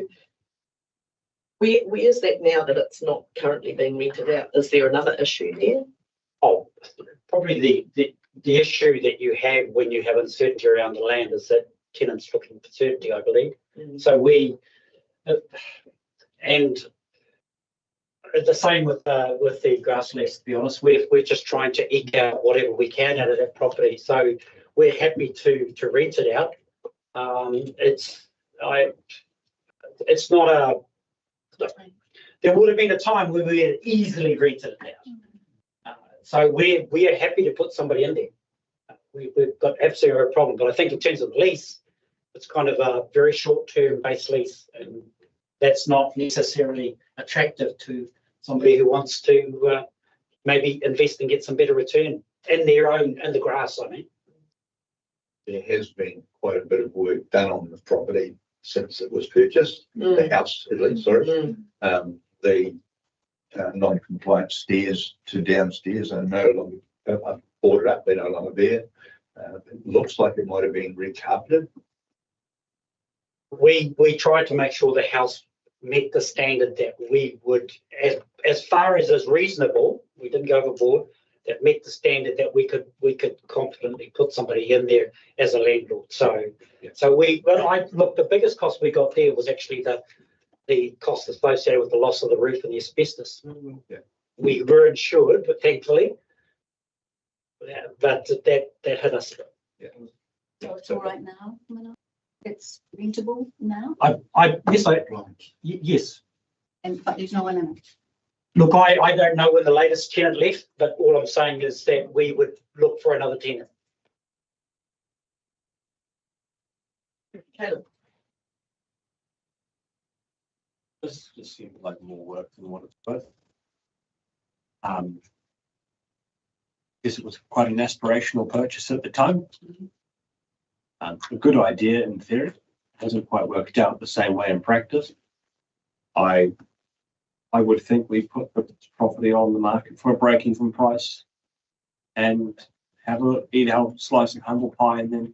where's that now that it's not currently being rented out? Is there another issue there? Oh, probably the issue that you have when you have uncertainty around the land is that tenants looking for certainty, I believe. So we, and the same with the grasslands, to be honest. We're just trying to eke out whatever we can out of that property. So we're happy to rent it out. It's not a. There would have been a time where we had easily rented it out. So we are happy to put somebody in there. We've got absolutely no problem. But I think in terms of lease, it's kind of a very short-term base lease, and that's not necessarily attractive to somebody who wants to maybe invest and get some better return in the grass, I mean. There has been quite a bit of work done on the property since it was purchased, the house at least, sorry. non-compliant stairs to downstairs are no longer boarded up, they're no longer there. It looks like it might have been recarpeted. We tried to make sure the house met the standard that we would, as far as is reasonable, we didn't go overboard, that met the standard that we could confidently put somebody in there as a landlord. So look, the biggest cost we got there was actually the cost associated with the loss of the roof and the asbestos. Yeah. We were insured, but thankfully, but that hit us. Yeah. So it's all right now, Mana? It's rentable now, Yes. but there's no one in it. Look, I don't know when the latest tenant left, but all I'm saying is that we would look for another tenant. Caleb. This just seemed like more work than what it's worth. Guess it was quite an aspirational purchase at the time. A good idea in theory, hasn't quite worked out the same way in practice. I would think we put the property on the market for a break-even price and eat our slice of humble pie and then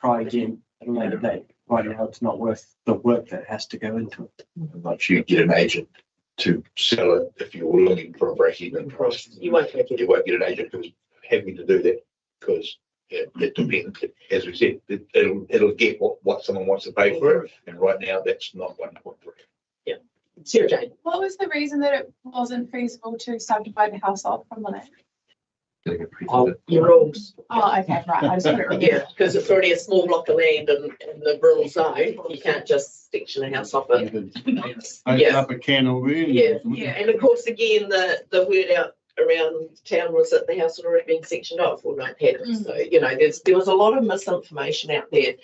try again at a later date. Right now, it's not worth the work that has to go into it. Once you get an agent to sell it, if you're looking for a break-even price, You won't get you won't get an agent who's having to do that because it depends. As we said, it'll get what someone wants to pay for it, and right now that's not 1.3. Sarah Jane. What was the reason that it wasn't feasible to subdivide the house off from the land? Your rules. Oh, okay, right. I just put it right. Yeah, because it's already a small block of land in the rural zone. You can't just section a house off it. Open up a can of worms. Yeah. And of course, again, the word out around town was that the house had already been sectioned off or not had it. So, there was a lot of misinformation out there.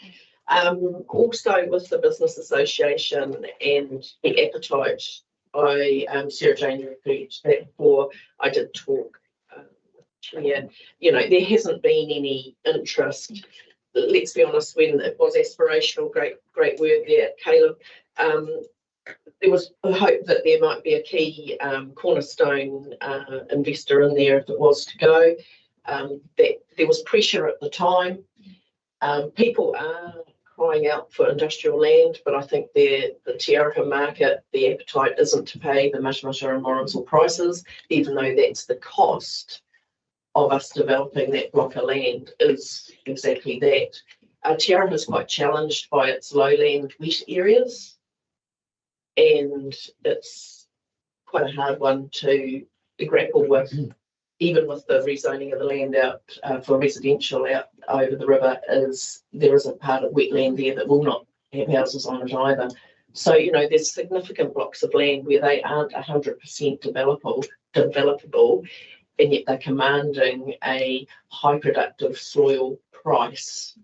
Also with the business association and the appetite, Sarah Jane referred to that before. I did talk. There hasn't been any interest. Let's be honest, when it was aspirational, great word there, Caleb. There was a hope that there might be a key cornerstone investor in there if it was to go. That there was pressure at the time. People are crying out for industrial land, but I think the Te Araha market, the appetite isn't to pay the Matamata and Morrinsville prices, even though that's the cost of us developing that block of land is exactly that. Te Araha is quite challenged by its lowland wet areas, and it's quite a hard one to grapple with. Even with the rezoning of the land out for residential out over the river, there is a part of wetland there that will not have houses on it either. So, there's significant blocks of land where they aren't 100% developable, and yet they're commanding a high productive soil price,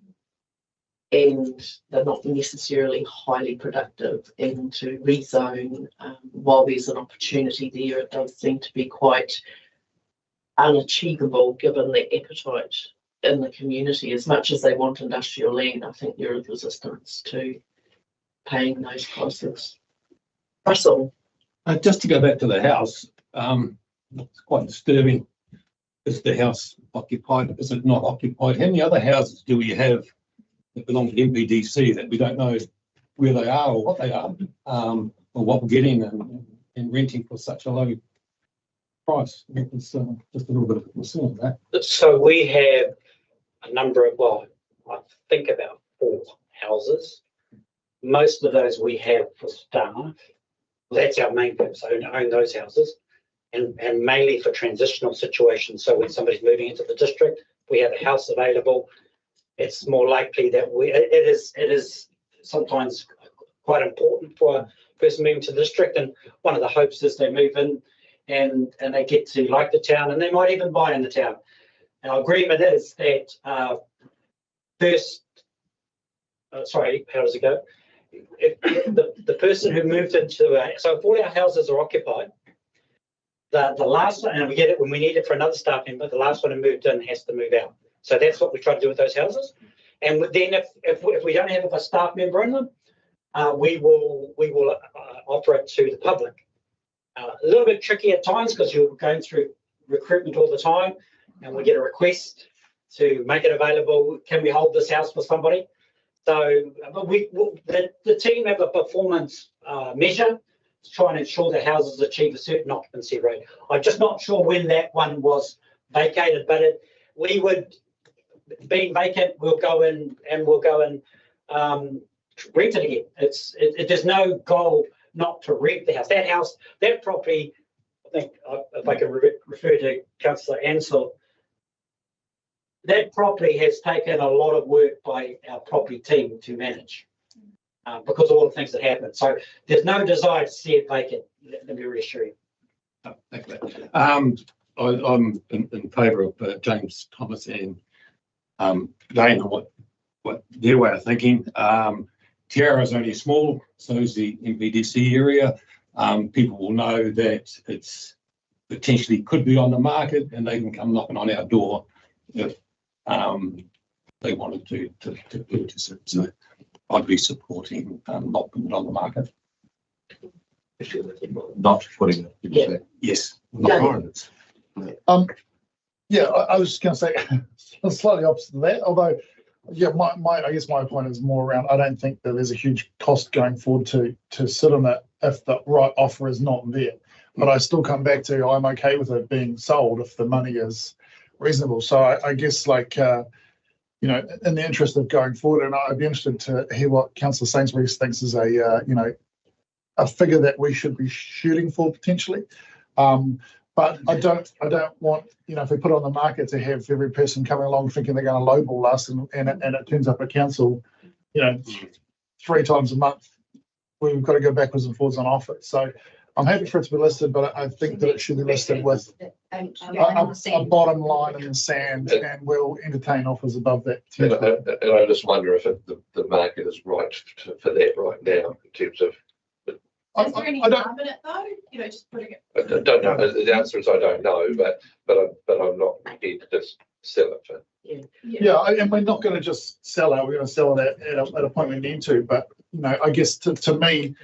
and they're not necessarily highly productive. And to rezone, while there's an opportunity there, it does seem to be quite unachievable given the appetite in the community. As much as they want industrial land, I think there is resistance to paying those prices. Russell. Just to go back to the house, it's quite disturbing. Is the house occupied? Is it not occupied? How many other houses do we have that belong to MPDC that we don't know where they are or what they are, or what we're getting and renting for such a low price? It's just a little bit of a concern of that. So we have a number of, I think about 4 houses. Most of those we have for staff. That's our main purpose, own those houses, and mainly for transitional situations. So when somebody's moving into the district, we have a house available. It's more likely that it is sometimes quite important for a person moving to the district. And one of the hopes is they move in and they get to like the town, and they might even buy in the town. Our agreement is that how does it go? If the person who moved into so if all our houses are occupied, the last one, and we get it when we need it for another staff member, the last one who moved in has to move out. So that's what we try to do with those houses. And then if we don't have a staff member in them, we will offer it to the public. A little bit tricky at times because you're going through recruitment all the time, and we get a request to make it available. Can we hold this house for somebody? So, but the team have a performance measure to try and ensure that houses achieve a certain occupancy rate. I'm just not sure when that one was vacated, but we would, being vacant, we'll go in and rent it again. There's no goal not to rent the house. That house, that property, I think, if I can refer to Councillor Ansell, that property has taken a lot of work by our property team to manage because of all the things that happen. So there's no desire to see it vacant. Let me reassure you. Thank you. I'm in favour of James Thomas and Dane on what their way of thinking. Tiara is only small, so is the MPDC area. People will know that it's potentially could be on the market, and they can come knocking on our door if they wanted to purchase it. So I'd be supporting not putting it on the market. Not putting it. Yeah. Yes. Yeah, I was just going to say slightly opposite of that. Although, yeah, I guess my point is more around. I don't think that there's a huge cost going forward to sit on it if the right offer is not there. But I still come back to I'm okay with it being sold if the money is reasonable. So I guess like you know, in the interest of going forward, and I'd be interested to hear what Councillor Sainsbury thinks is a you know, a figure that we should be shooting for potentially. But I don't want, you know, if we put it on the market to have every person coming along thinking they're going to lowball us and it turns up at council, you know, 3 times a month, we've got to go backwards and forwards on offer. So I'm happy for it to be listed, but I think that it should be listed with a bottom line in the sand, and we'll entertain offers above that. And I just wonder if the market is right for that right now in terms of. Is there any harm in it though? You know, just putting it. I don't know. The answer is I don't know, but I'm not prepared to just sell it for. Yeah, and we're not going to just sell it. We're going to sell it at a point we need to. But you know, I guess to me,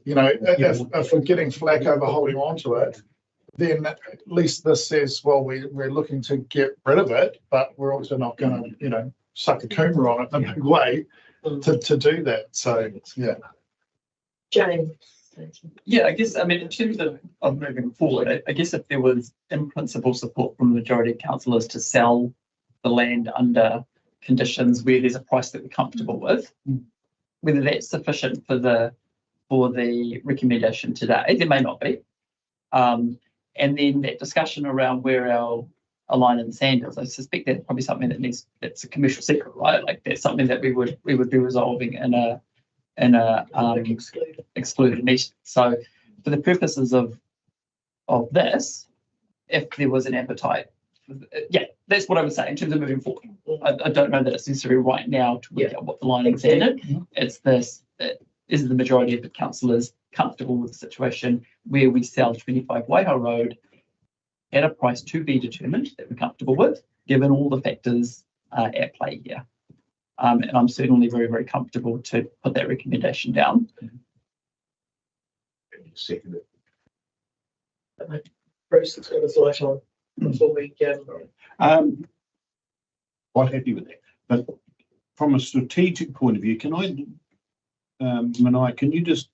you know, if we're getting flack over holding on to it, then at least this says, well, we're looking to get rid of it, but we're also not going to, you know, suck a coomer on it in a big way to do that. So yeah. James. Yeah, I guess, I mean, in terms of moving forward, I guess if there was in principle support from the majority of councillors to sell the land under conditions where there's a price that we're comfortable with, whether that's sufficient for the recommendation today, there may not be. And then that discussion around where our line in the sand is, I suspect that's probably something that's a commercial secret, right? Like that's something that we would be resolving in a excluded meeting. So for the purposes of this, if there was an appetite, yeah, that's what I would say in terms of moving forward. I don't know that it's necessary right now to work out what the line is in. It's this, is the majority of the councillors comfortable with the situation where we sell 25 Waiho Road at a price to be determined that we're comfortable with, given all the factors at play here. And I'm certainly very, very comfortable to put that recommendation down. Second it. Bruce has got his light on before we go. Quite happy with that. But from a strategic point of view, can I, Manai, can you just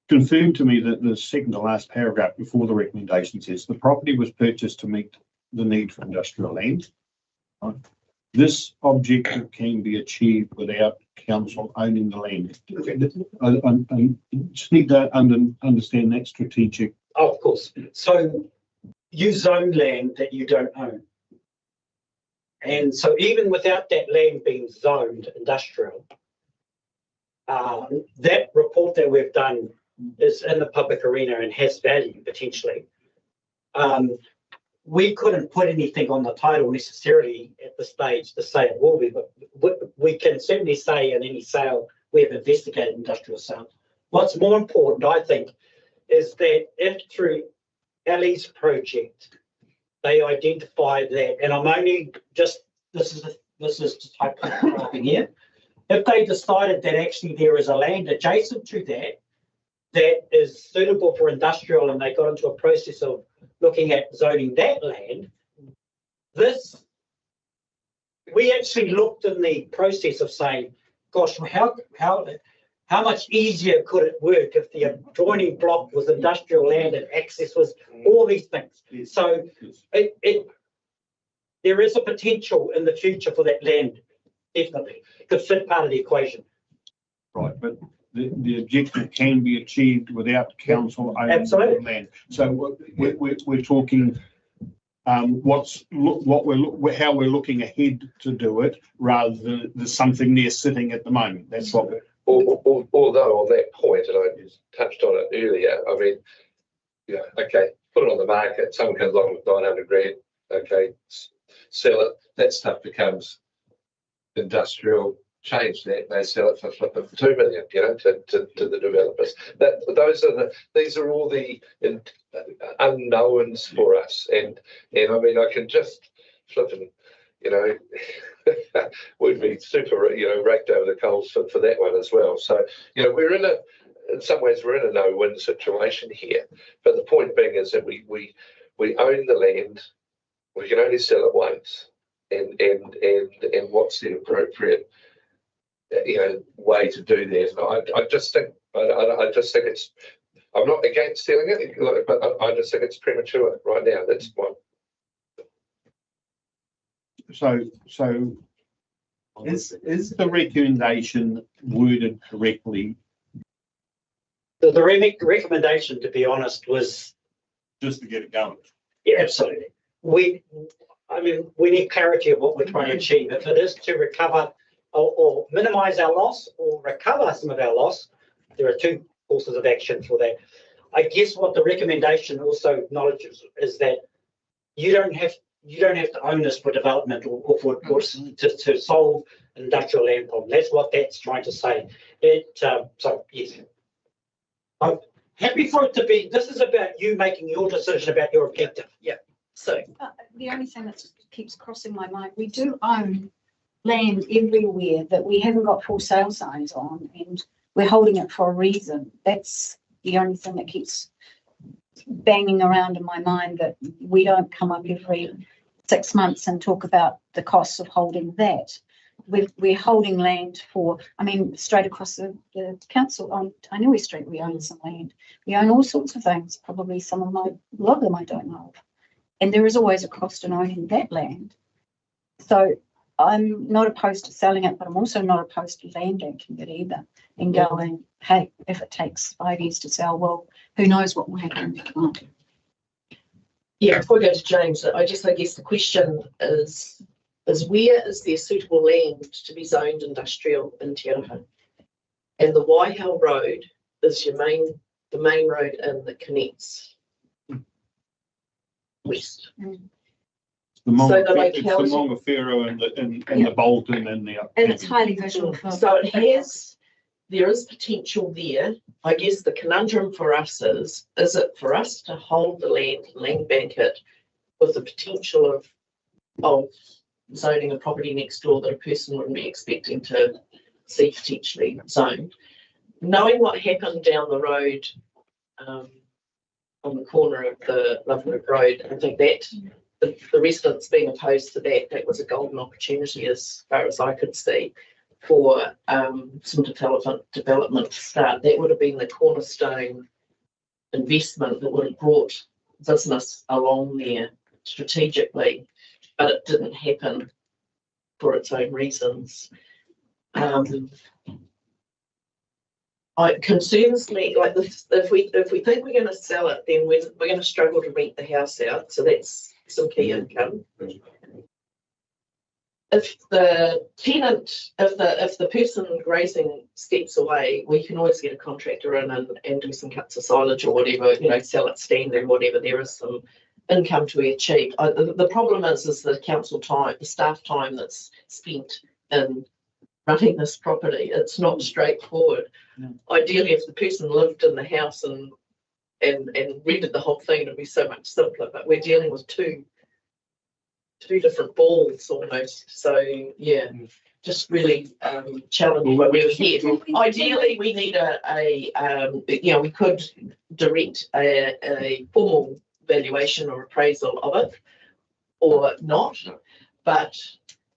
confirm to me that the second to last paragraph before the recommendation says the property was purchased to meet the need for industrial land? Right? This objective can be achieved without council owning the land. I just need to understand that strategic. Oh, of course. So you zone land that you don't own. And so even without that land being zoned industrial, that report that we've done is in the public arena and has value potentially. We couldn't put anything on the title necessarily at the stage to say it will be, but we can certainly say in any sale we have investigated industrial sale. What's more important, I think, is that if through Ellie's project they identify that, and I'm only just this is hypothesizing here. If they decided that actually there is a land adjacent to that that is suitable for industrial and they got into a process of looking at zoning that land, we actually looked in the process of saying, gosh, how much easier could it work if the adjoining block was industrial land and access was all these things? So there is a potential in the future for that land, definitely, to fit part of the equation. Right, but the objective can be achieved without council owning the land. So we're talking how we're looking ahead to do it rather than there's something there sitting at the moment. That's what we're. Although on that point, and I just touched on it earlier, I mean, okay, put it on the market, someone comes along with 900 grand, okay, sell it, that stuff becomes industrial, change that, they sell it for 2 million, to the developers. These are all the unknowns for us, and I mean, I can just flip and, we'd be super, raked over the coals for that one as well. So, we're in some ways we're in a no-win situation here. But the point being is that we own the land, we can only sell it once, and what's the appropriate way to do that? I just think it's. I'm not against selling it, but I just think it's premature right now. That's one. So is the recommendation worded correctly? The recommendation, to be honest, was just to get it going. Yeah, absolutely. We need clarity of what we're trying to achieve. If it is to recover or minimise our loss or recover some of our loss, there are two courses of action for that. I guess what the recommendation also acknowledges is that you don't have to own this for development or to solve an industrial land problem. That's what that's trying to say. So yes, I'm happy for it to be. This is about you making your decision about your objective. Yeah. So the only thing that keeps crossing my mind, we do own land everywhere that we haven't got for sale signs on, and we're holding it for a reason. That's the only thing that keeps banging around in my mind, that we don't come up every 6 months and talk about the costs of holding that. We're holding land for, straight across the council on Tainui Street, we own some land. We own all sorts of things, probably a lot of them I don't know of. And there is always a cost in owning that land. So I'm not opposed to selling it, but I'm also not opposed to land banking it either and going, hey, if it takes 5 years to sell, well, who knows what will happen. Yeah, before we go to James, I guess the question is where is there suitable land to be zoned industrial in Te Aroha? And the Waihau Road is the main road in that connects west. The Mongawhero and the Bolton and the. And it's highly visual. So there is potential there. I guess the conundrum for us is it for us to hold the land bank it with the potential of zoning a property next door that a person wouldn't be expecting to see potentially zoned. Knowing what happened down the road on the corner of the Lovewood Road, I think that the residents being opposed to that was a golden opportunity as far as I could see for some development to start. That would have been the cornerstone investment that would have brought business along there strategically, but it didn't happen for its own reasons. It concerns me, like if we think we're going to sell it, then we're going to struggle to rent the house out. So that's some key income. If the tenant, if the person grazing steps away, we can always get a contractor in and do some cuts of silage or whatever, sell it standing, whatever. There is some income to be achieved. The problem is the council time, the staff time that's spent in running this property. It's not straightforward. No. Ideally, if the person lived in the house and rented the whole thing, it'd be so much simpler. But we're dealing with two two different balls almost. So yeah, just really challenging where we're here. Ideally, we need we could direct a formal valuation or appraisal of it, or not. But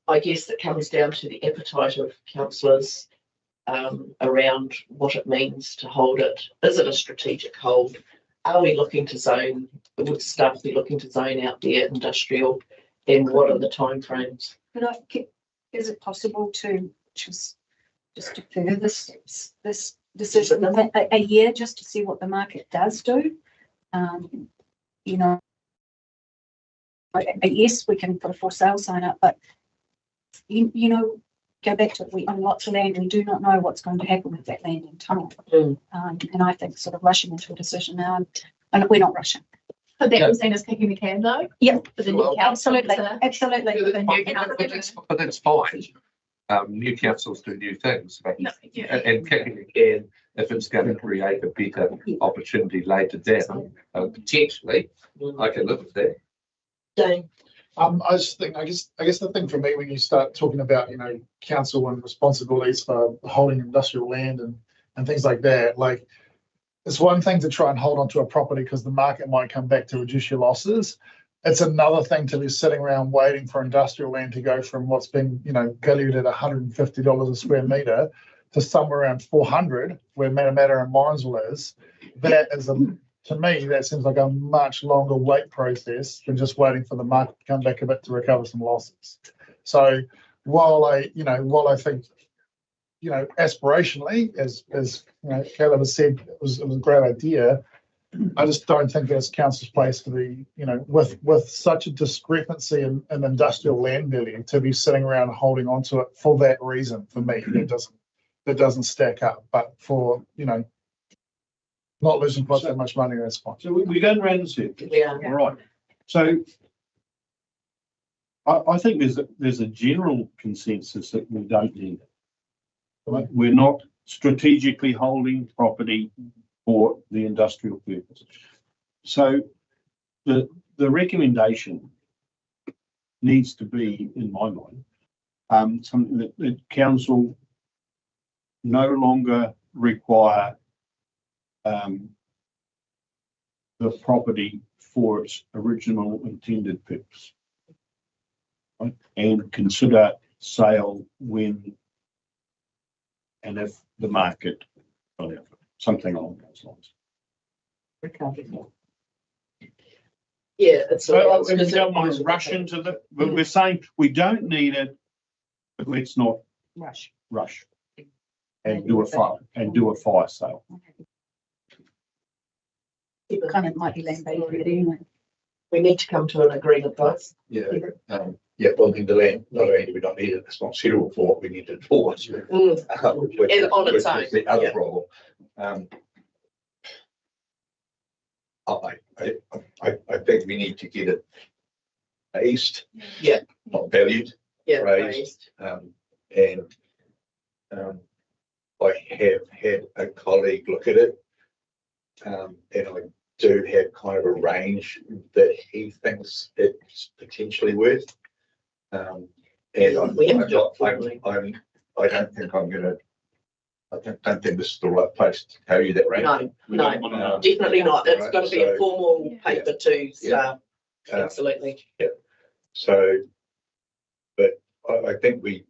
I guess it comes down to the appetite of councillors around what it means to hold it. Is it a strategic hold? Are we looking to zone? Would staff be looking to zone out there industrial? And what are the timeframes? Is it possible to just defer this decision a year just to see what the market does do? Yes, we can put a for sale sign up, but go back to it. We own lots of land. We do not know what's going to happen with that land in time. And I think sort of rushing into a decision now, and we're not rushing. But that was seen as kicking the can though? Yeah, for the new council. absolutely. But that's fine. New councils do new things, but and kicking the can, if it's going to create a better opportunity later down, potentially, I can live with that. Jane. I just think, I guess the thing for me when you start talking about, council and responsibilities for holding industrial land and things like that, like it's one thing to try and hold onto a property because the market might come back to reduce your losses. It's another thing to be sitting around waiting for industrial land to go from what's been, valued at $150 a square metre to somewhere around 400, where Matamata and Morrinsville is. That is to me, that seems like a much longer wait process than just waiting for the market to come back a bit to recover some losses. So while I think, aspirationally, as Caleb has said, it was a great idea. I just don't think that's council's place to be, with such a discrepancy in industrial land value to be sitting around holding on to it for that reason. For me, that doesn't stack up. But for not losing quite that much money, that's fine. So we're going around the circle. Yeah. All right. So I think there's a general consensus that we don't need it. Right? We're not strategically holding property for the industrial purpose. So the recommendation needs to be, in my mind, something that the council no longer require the property for its original intended purpose, right? And consider sale when and if the market, something along those lines. Yeah, it's we don't want to rush into the. We're saying we don't need it, but let's not rush and do a fire sale. Kind of might be land bank anyway. We need to come to an agreement, guys. Yeah. Well, in the land, not only do we not need it, it's not suitable for what we need it for. And on its own. The other problem. I think we need to get it raised. Yeah. Not valued. Yeah. Raised. And I have had a colleague look at it. And I do have kind of a range that he thinks it's potentially worth. And I don't think I'm going to. I don't think this is the right place to tell you that range. No, definitely not. It's got to be a formal paper to start. Absolutely. Yeah. So, but I think I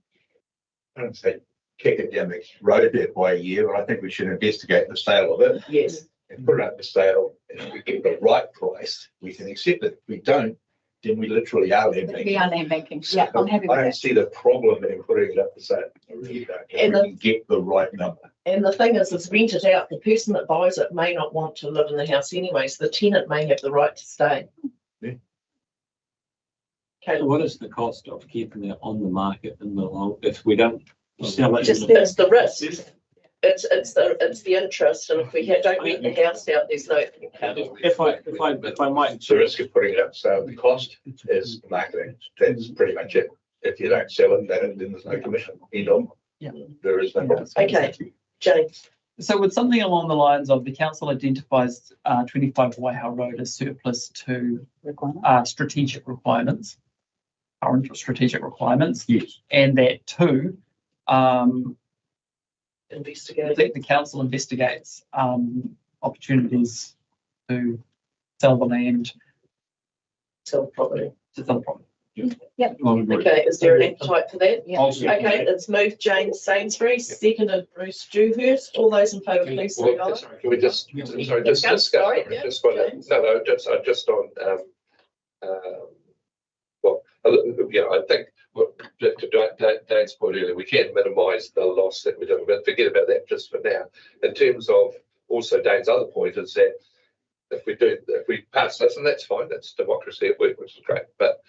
don't say kick it down the road there by a year, but I think we should investigate the sale of it. Yes. And put it up for sale. If we get the right price, we can accept it. If we don't, then we literally are land banking. We are land banking. Yeah, I'm happy with I don't that. see the problem in putting it up for sale. I really don't. If we can get the right number. And the thing is, it's rented out. The person that buys it may not want to live in the house anyway, so the tenant may have the right to stay. Yeah. Okay. What is the cost of keeping it on the market in the long, if we don't sell it? It's the risk. It's the interest, and if we don't rent the house out, there's no income. If I might. So the risk of putting it up for sale, the cost is marketing. That's pretty much it. If you don't sell it, then there's no commission. Yeah. There is no problem. Okay, James. So with something along the lines of the council identifies 25 Waiha Road as surplus to strategic requirements. current strategic requirements. Yes. And that two, Investigate. the council investigates opportunities to sell the land, Sell property. to sell the property. Okay, is there an appetite for that? I'll second Okay, that. it's moved James Sainsbury, seconded Bruce Dewhurst. All those in favour, please say aye. Sorry, can we just, sorry, just Discuss, discuss, sorry, sorry, yeah, just one, James. no, just on, well, I think, well, to Dan's point earlier, we can minimise the loss that we're doing, but forget about that just for now. In terms of also Dan's other point is that if we pass this, and that's fine, that's democracy at work, which is great, but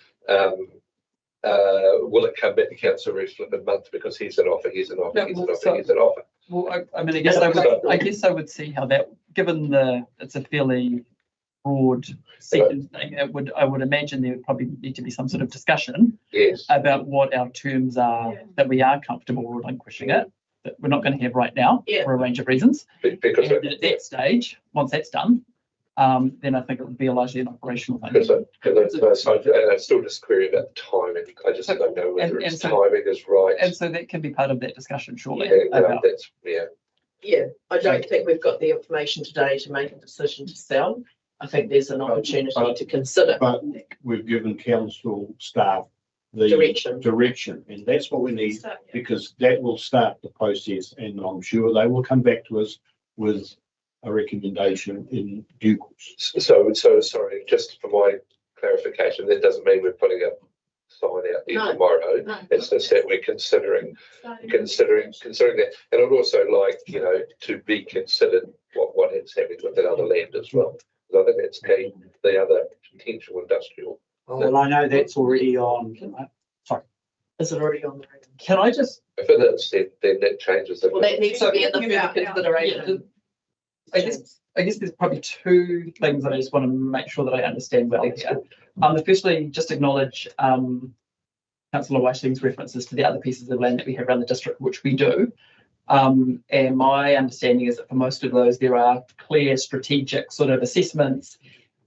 will it come back to council every flipping month because he's an offer, he's an offer, he's an offer, he's an offer? Well, I mean, I guess I would see how that, given it's a fairly broad second thing, I would imagine there would probably need to be some sort of discussion about what our terms are that we are comfortable relinquishing it, that we're not going to have right now for a range of reasons. Because and at that stage, once that's done, then I think it would be largely an operational thing. Because I still just query about the timing. I just don't know whether its timing is right. And so that can be part of that discussion, surely. Yeah, I don't think we've got the information today to make a decision to sell. I think there's an opportunity to consider. But we've given council staff the direction, and that's what we need, because that will start the process, and I'm sure they will come back to us with a recommendation in due course. So sorry, just for my clarification, that doesn't mean we're putting a sign out there tomorrow. No. It's just that we're considering that, and I'd also like, to be considered what is happening with that other land as well. Because I think that's key, the other potential industrial. Well, I know that's already on. Sorry, is it already on the radar? Can I just? If it is, then that changes. Well, that needs to be in the further consideration. I guess there's probably two things that I just want to make sure that I understand well here. Firstly, just acknowledge Councillor Whiting's references to the other pieces of land that we have around the district, which we do. And my understanding is that for most of those, there are clear strategic sort of assessments.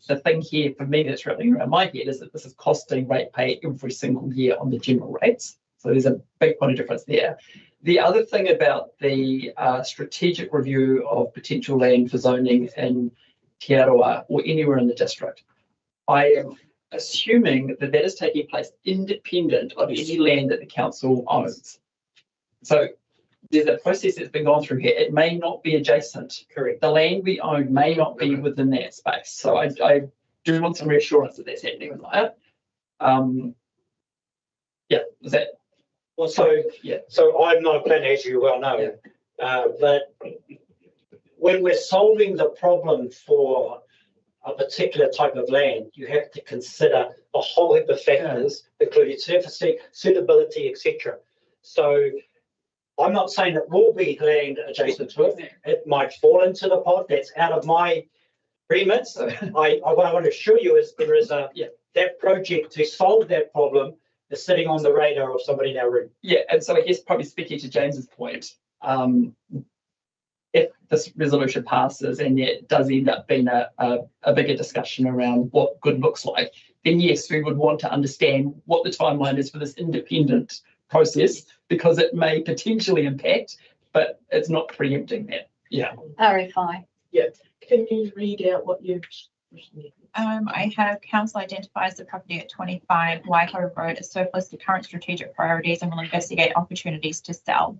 The thing here for me that's wrapping around my head is that this is costing ratepay every single year on the general rates. So there's a big point of difference there. The other thing about the strategic review of potential land for zoning in Te Aroha or anywhere in the district, I am assuming that is taking place independent of any land that the council owns. So there's a process that's been gone through here. It may not be adjacent. Correct. The land we own may not be within that space. So I do want some reassurance that that's happening with that. Is that? Well, so I'm not a planner, as you well know, but when we're solving the problem for a particular type of land, you have to consider a whole heap of factors, including surfacing, suitability, etc. So I'm not saying it will be land adjacent to it. It might fall into the pot. That's out of my remit. What I want to assure you is there is that project to solve that problem is sitting on the radar of somebody in our room. Yeah, and so I guess probably speaking to James's point, if this resolution passes and it does end up being a bigger discussion around what good looks like, then yes, we would want to understand what the timeline is for this independent process, because it may potentially impact, but it's not preempting that. Yeah. RFI. Yeah. Can you read out what you've written? I have council identifies the property at 25 Waiho Road as surplus to current strategic priorities and will investigate opportunities to sell.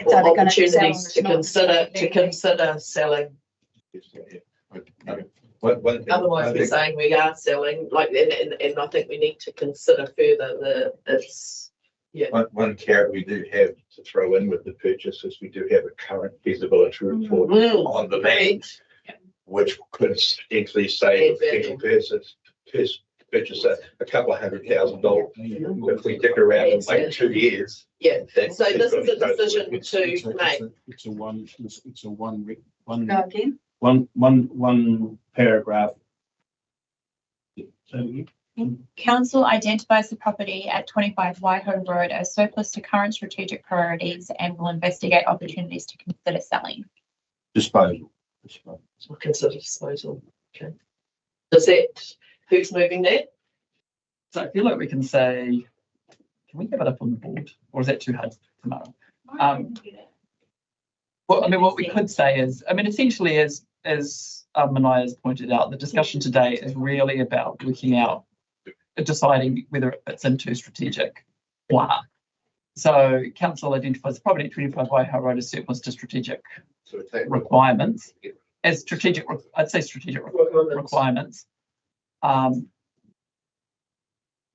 Or opportunities to consider selling. Otherwise, we're saying we are selling, and I think we need to consider further One carrot we do have to throw in with the purchase is we do have a current feasibility report on the land, which could potentially save a potential purchaser a couple of $100,000 if we dick around and wait 2 years. Yeah. So this is a decision to make. It's one paragraph. Council identifies the property at 25 Waiho Road as surplus to current strategic priorities and will investigate opportunities to consider selling. Disposal. Consider disposal. Okay. Does that Who's moving that? So I feel like we can say, can we have it up on the board, or is that too hard tomorrow? Well, I mean, what we could say is, I mean, essentially, as Manai has pointed out, the discussion today is really about working out, deciding whether it fits into strategic plan. So council identifies the property at 25 Waiha Road as surplus to strategic requirements. As strategic, I'd say strategic requirements. So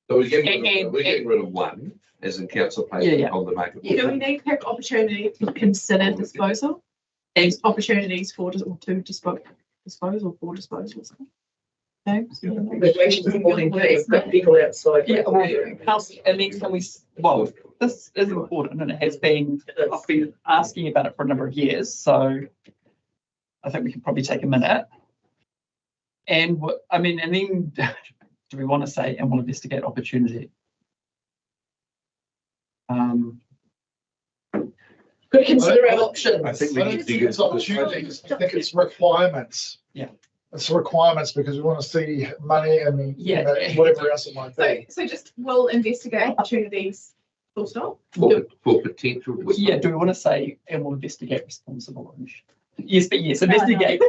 we're getting rid of one, as in council placement on the market. Do we need to have opportunity to consider disposal? And opportunities for to disposal for disposals? No? People outside. Yeah, and then can we, well, this is important and it has been, I've been asking about it for a number of years, so I think we can probably take a minute. And I mean, and then do we want to say, and we'll investigate opportunity? Could consider our options. I think we I need don't to think get it's opportunities, I think it's requirements. Yeah. It's requirements because we want to see money and Yeah. whatever else it might be. So just we'll investigate opportunities, full stop. For potential. Yeah, do we want to say, and we'll investigate responsible ownership? Yes, but yes, investigate,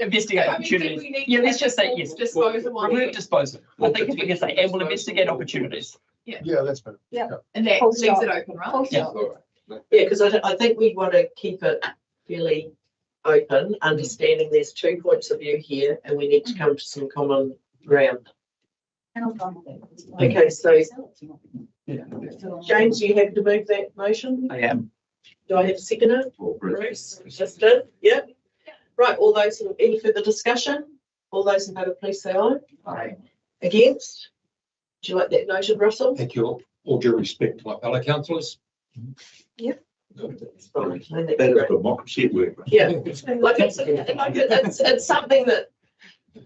investigate opportunities. Yeah, let's just say yes. Disposal. Remove disposal. I think if we can say, and we'll investigate opportunities. Yeah, that's better. Yeah. And that leaves it open, right? Yeah. Yeah, because I think we want to keep it fairly open, understanding there's 2 points of view here and we need to come to some common ground. Okay, so James, you have to move that motion? I am. Do I have a seconder? Bruce, just did, yeah. Right, all those, any further discussion? All those in favour, please say aye. Aye. Against? Would you like that noted, Russell? Thank you. All due respect to my fellow councillors. Yep. That is democracy at work. Yeah, like it's something that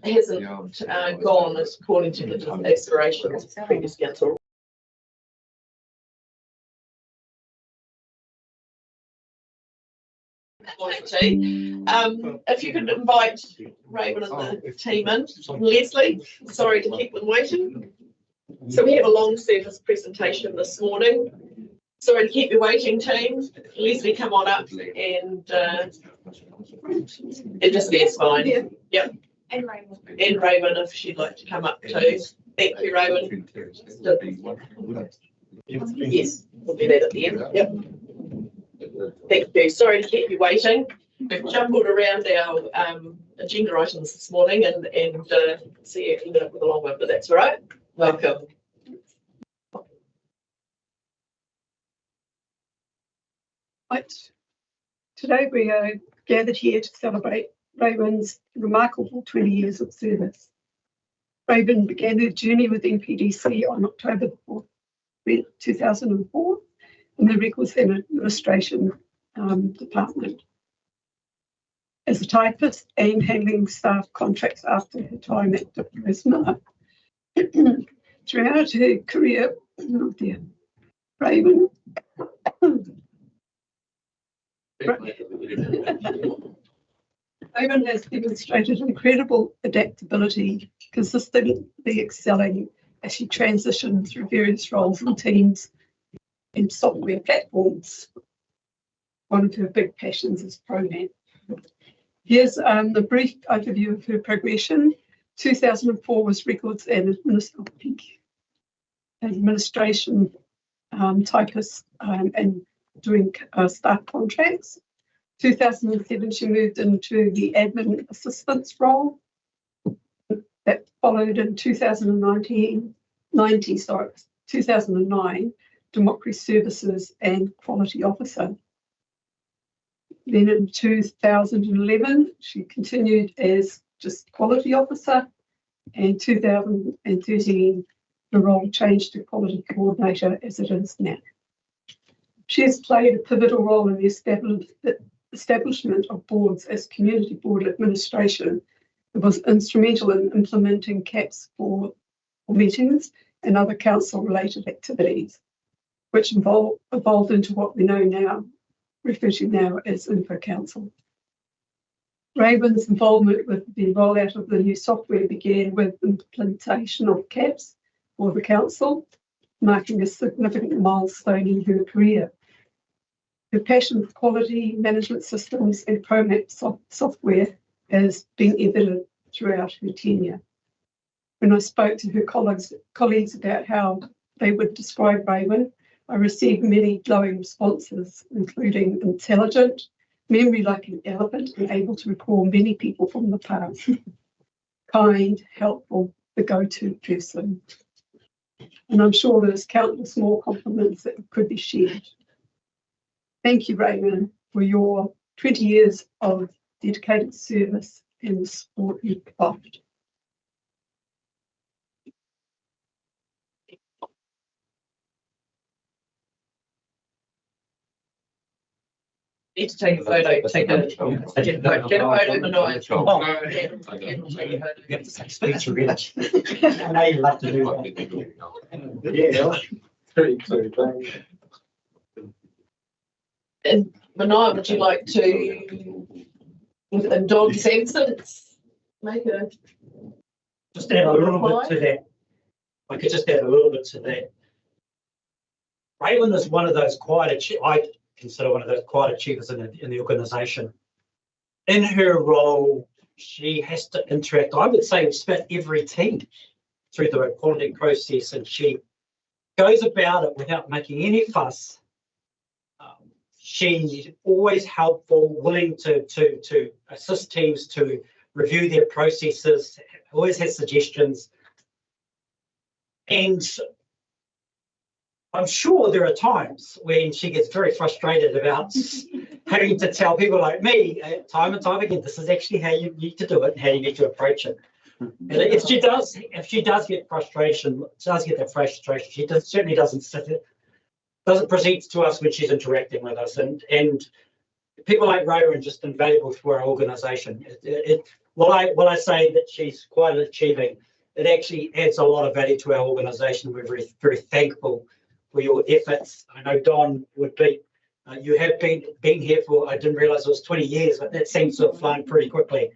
hasn't gone according to the aspirations of the previous council. If you could invite Raven and the team in. Leslie, sorry to keep them waiting. So we have a long service presentation this morning. Sorry to keep you waiting, team. Leslie, come on up and just there's fine. Yeah. Yep. And Raven. And Raven, if she'd like to come up too. Thank you, Raven. Yes, we'll do that at the end. Yep. Thank you. Sorry to keep you waiting. We've jumbled around our agenda items this morning and see if you ended up with a long one, but that's all right. Welcome. Right. Today we are gathered here to celebrate Raven's remarkable 20 years of service. Raven began her journey with NPDC on October 4th, 2004 in the Records and Administration Department as a typist and handling staff contracts after her time at Prisma. Throughout her career, Raven Raven has demonstrated incredible adaptability, consistently excelling as she transitioned through various roles and teams and software platforms. One of her big passions is Pronet. Here's the brief overview of her progression. 2004 was Records and Administration typist and doing staff contracts. 2007, she moved into the admin assistance role. That followed in 2009, Democracy Services and Quality Officer. Then in 2011, she continued as just Quality Officer, and 2013, the role changed to Quality Coordinator as it is now. She has played a pivotal role in the establishment of boards as community board administration. It was instrumental in implementing caps for meetings and other council-related activities, which evolved into what we know now, referred to now as Info Council. Raven's involvement with the rollout of the new software began with implementation of CAPS for the council, marking a significant milestone in her career. Her passion for quality management systems and ProMap software has been evident throughout her tenure. When I spoke to her colleagues about how they would describe Raven, I received many glowing responses, including intelligent, memory like an elephant, and able to recall many people from the past, kind, helpful, the go-to person. And I'm sure there's countless more compliments that could be shared. Thank you, Raven, for your 20 years of dedicated service and the support you provided. Need to take a photo. Take a get a photo of the night. Speech really. I know you love to do that. And Mania, would you like to, in Don's absence, make a just add a little bit to that. I could just add a little bit to that. Raven is one of those I consider one of those quiet achievers in the organisation. In her role, she has to interact, I would say, with about every team through the quality process, and she goes about it without making any fuss. She's always helpful, willing to assist teams to review their processes, always has suggestions. And I'm sure there are times when she gets very frustrated about having to tell people like me time and time again, this is actually how you need to do it and how you need to approach it. And if she does get frustration, she certainly doesn't present to us when she's interacting with us. And people like Raven are just invaluable to our organisation. While I say that she's quite achieving, it actually adds a lot of value to our organisation. We're very, very thankful for your efforts. I know Don would be. You have been here for, I didn't realise it was 20 years, but that seems to have flown pretty quickly.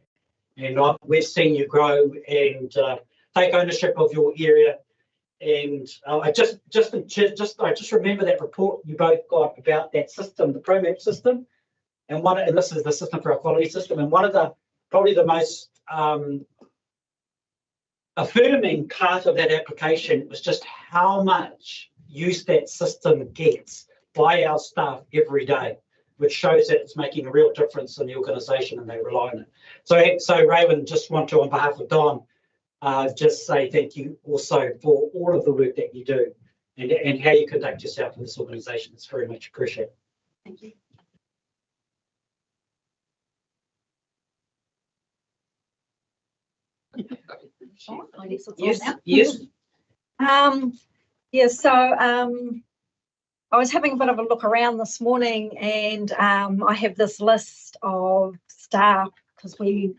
And we've seen you grow and take ownership of your area. And I just remember that report you both got about that system, the ProMap system, and this is the system for our quality system. And one of probably the most affirming part of that application was just how much use that system gets by our staff every day, which shows that it's making a real difference in the organisation and they rely on it. So Raven, just want to, on behalf of Don, just say thank you also for all of the work that you do and how you conduct yourself in this organisation. It's very much appreciated. Thank you. Yes. Yeah, so I was having a bit of a look around this morning, and I have this list of staff because we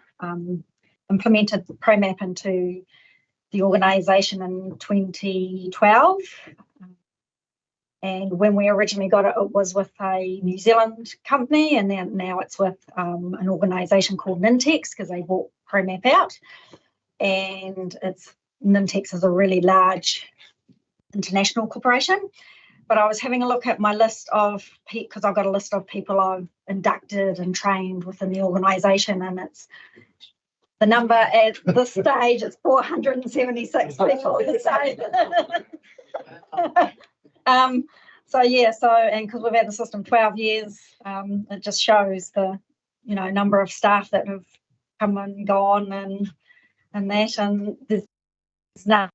implemented the ProMap into the organisation in 2012. And when we originally got it, it was with a New Zealand company, and then now it's with an organisation called Nintex because they bought ProMap out. And Nintex is a really large international corporation. But I was having a look at my list of, because I've got a list of people I've inducted and trained within the organisation, and it's the number at this stage, it's 476 people. And because we've had the system 12 years, it just shows the, number of staff that have come and gone and there's now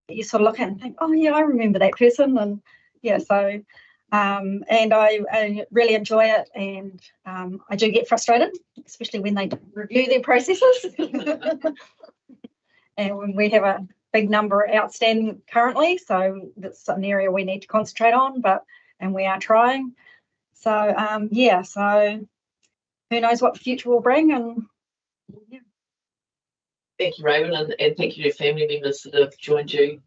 you sort of look at it and think, oh yeah, I remember that person, and and I really enjoy it, and I do get frustrated, especially when they don't review their processes. And when we have a big number outstanding currently, so that's an area we need to concentrate on, and we are trying. So so who knows what the future will bring, and Thank you, Raven, and thank you to family members that have joined you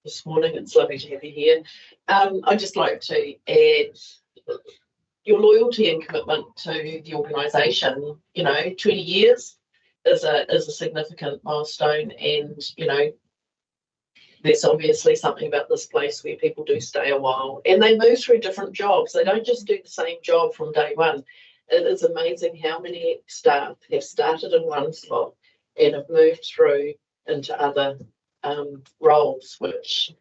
this morning. It's lovely to have you here. I'd just like to add your loyalty and commitment to the organisation. 20 years is a significant milestone, and there's obviously something about this place where people do stay a while and they move through different jobs. They don't just do the same job from day one. It is amazing how many staff have started in one spot and have moved through into other roles, which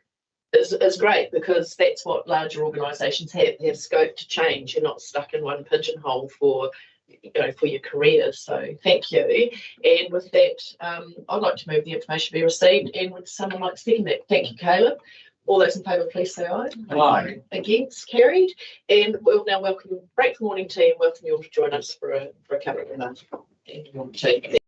is great, because that's what larger organisations have scope to change. You're not stuck in one pigeonhole for your career. So thank you. And with that, I'd like to move the information be received, and would someone like to second that? Thank you, Caleb. All those in favour, please say aye. Aye. Against, carried. And we'll now break for morning tea, and welcome you all to join us for a cup of tea.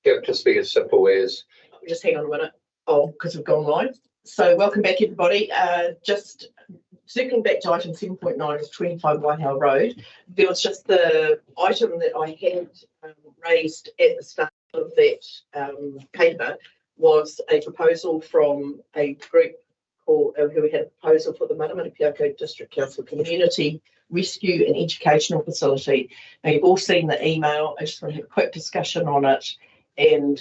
Can it just be as simple as, Just hang on a minute. Oh, because we've gone live. So welcome back, everybody. Just circling back to item 7.9 of 25 Waihau Road, there was just the item that I had raised at the start of that paper was a proposal from a group called, who had a proposal for the Matamata-Piako District Council Community Rescue and Educational Facility. Now, you've all seen the email. I just want to have a quick discussion on it and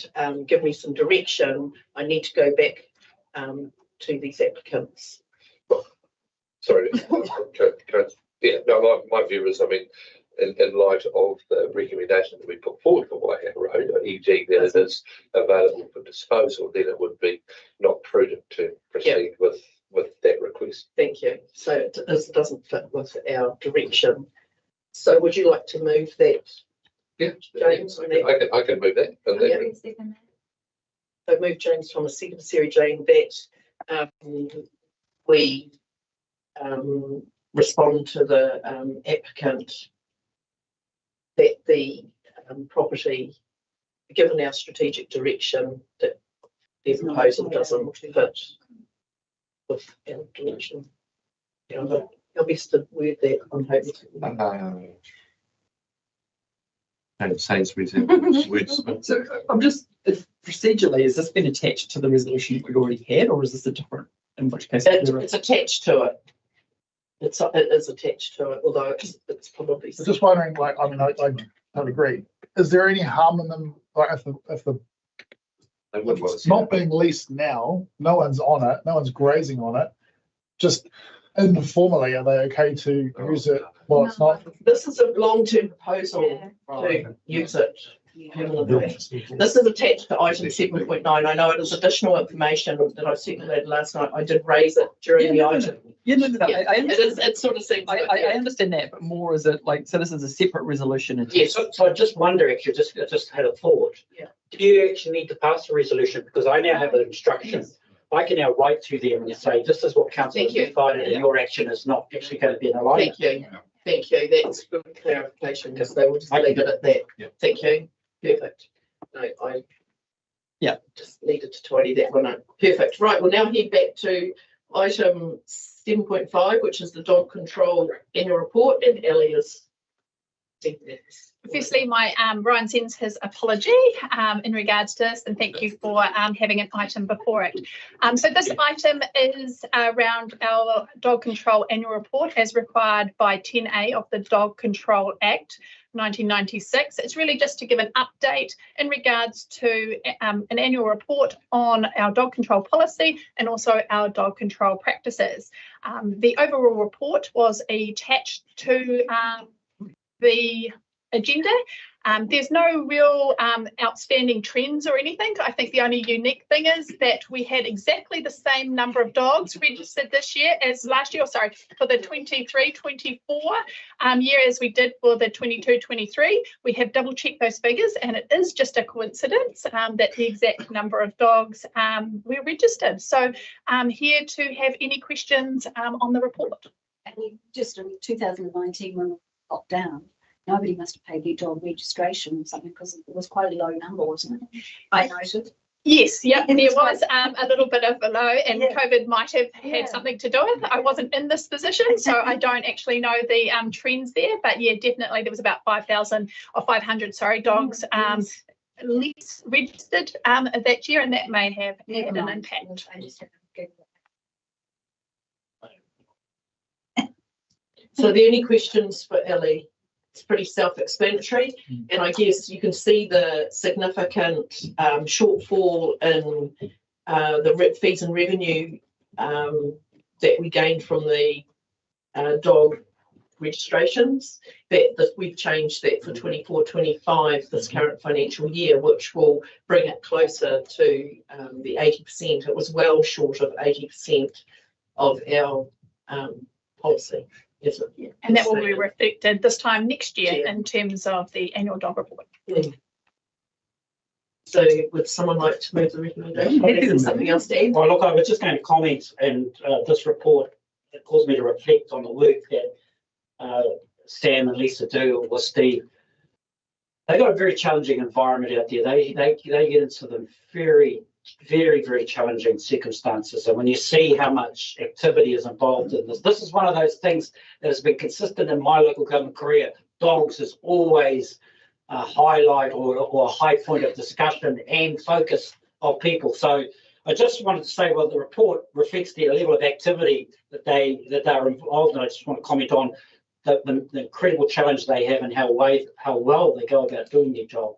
give me some direction. I need to go back to these applicants. sorry, yeah, no, my view is, I mean, in light of the recommendation that we put forward for Waihau Road, e.g. that it is available for disposal, then it would be not prudent to proceed with that request. Thank you. So it doesn't fit with our direction. So would you like to move that? Yeah, James, I can move that. And So move James Thomas, second Sarah Jane, that we respond to the applicant that the property, given our strategic direction, that their proposal doesn't fit with our direction. I'll be to word that on hoping. Sainsbury's words. So I'm just, procedurally, has this been attached to the resolution that we already had, or is this a different, in which case? It's attached to it. It is attached to it, although it's probably. I'm just wondering, like, I mean, I would agree. Is there any harm in them, like, if it's not being leased now, no one's on it, no one's grazing on it, just informally, are they okay to use it? Well, it's not. This is a long-term proposal to use it. This is attached to item 7.9. I know it is additional information that I circulated last night. I did raise it during the item. Yeah, no, I understand. It sort of seems. I understand that, but more is it like, so this is a separate resolution? Yes. So I just wonder, actually, just had a thought. Yeah. Do you actually need to pass a resolution? Because I now have an instruction. I can now write to them and say, this is what council has decided, and your action is not actually going to be in alignment. Thank you. Thank you. That's good clarification, because they will just leave it at that. Yeah. Thank you. Perfect. No, I just needed to tidy that one up. Perfect. Right, we'll now head back to item 7.5, which is the dog control annual report, and Ellie is. Firstly, Ryan sends his apology in regards to this, and thank you for having an item before it. So this item is around our dog control annual report as required by 10A of the Dog Control Act 1996. It's really just to give an update in regards to an annual report on our dog control policy and also our dog control practices. The overall report was attached to the agenda. There's no real outstanding trends or anything. I think the only unique thing is that we had exactly the same number of dogs registered this year as last year, for the 23-24 year as we did for the 22-23. We have double checked those figures, and it is just a coincidence that the exact number of dogs were registered. So I'm here to have any questions on the report. And we just in 2019, when we got down, nobody must have paid their dog registration or something, because it was quite a low number, wasn't it? I noted. Yes, yeah, there was a little bit of a low, and COVID might have had something to do with it. I wasn't in this position, so I don't actually know the trends there, but yeah, definitely there was about 5,000 or 500, dogs less registered that year, and that may have had an impact. So are there any questions for Ellie? It's pretty self-explanatory, and I guess you can see the significant shortfall in the fees and revenue that we gained from the dog registrations. That we've changed that for 24-25 this current financial year, which will bring it closer to the 80%. It was well short of 80% of our policy. Yes, and that will be reflected this time next year in terms of the annual dog report. So would someone like to move the recommendation? Is there something else to add? Well, look, I was just going to comment, and this report, it caused me to reflect on the work that Sam and Lisa do with Steve They got a very challenging environment out there. They get into them very, very challenging circumstances. And when you see how much activity is involved in this is one of those things that has been consistent in my local government career. Dogs is always a highlight or a high point of discussion and focus of people. So I just wanted to say, well, the report reflects the level of activity that they're involved in. I just want to comment on the incredible challenge they have and how well they go about doing their job.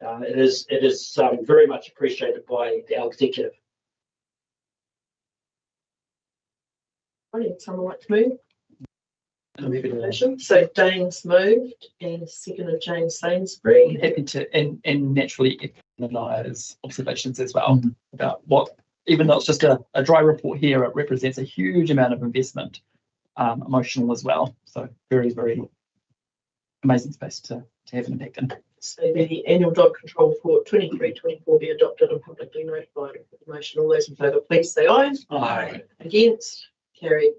It is very much appreciated by our executive. Right, someone like to move? So Dane's moved and seconded James Sainsbury. Happy to, and naturally analyse observations as well about what, even though it's just a dry report here, it represents a huge amount of investment, emotional as well. So very, very amazing space to have an impact in. So the annual dog control report 23-24 be adopted and publicly notified of information. All those in favour, please say aye. Aye. Against? Carried.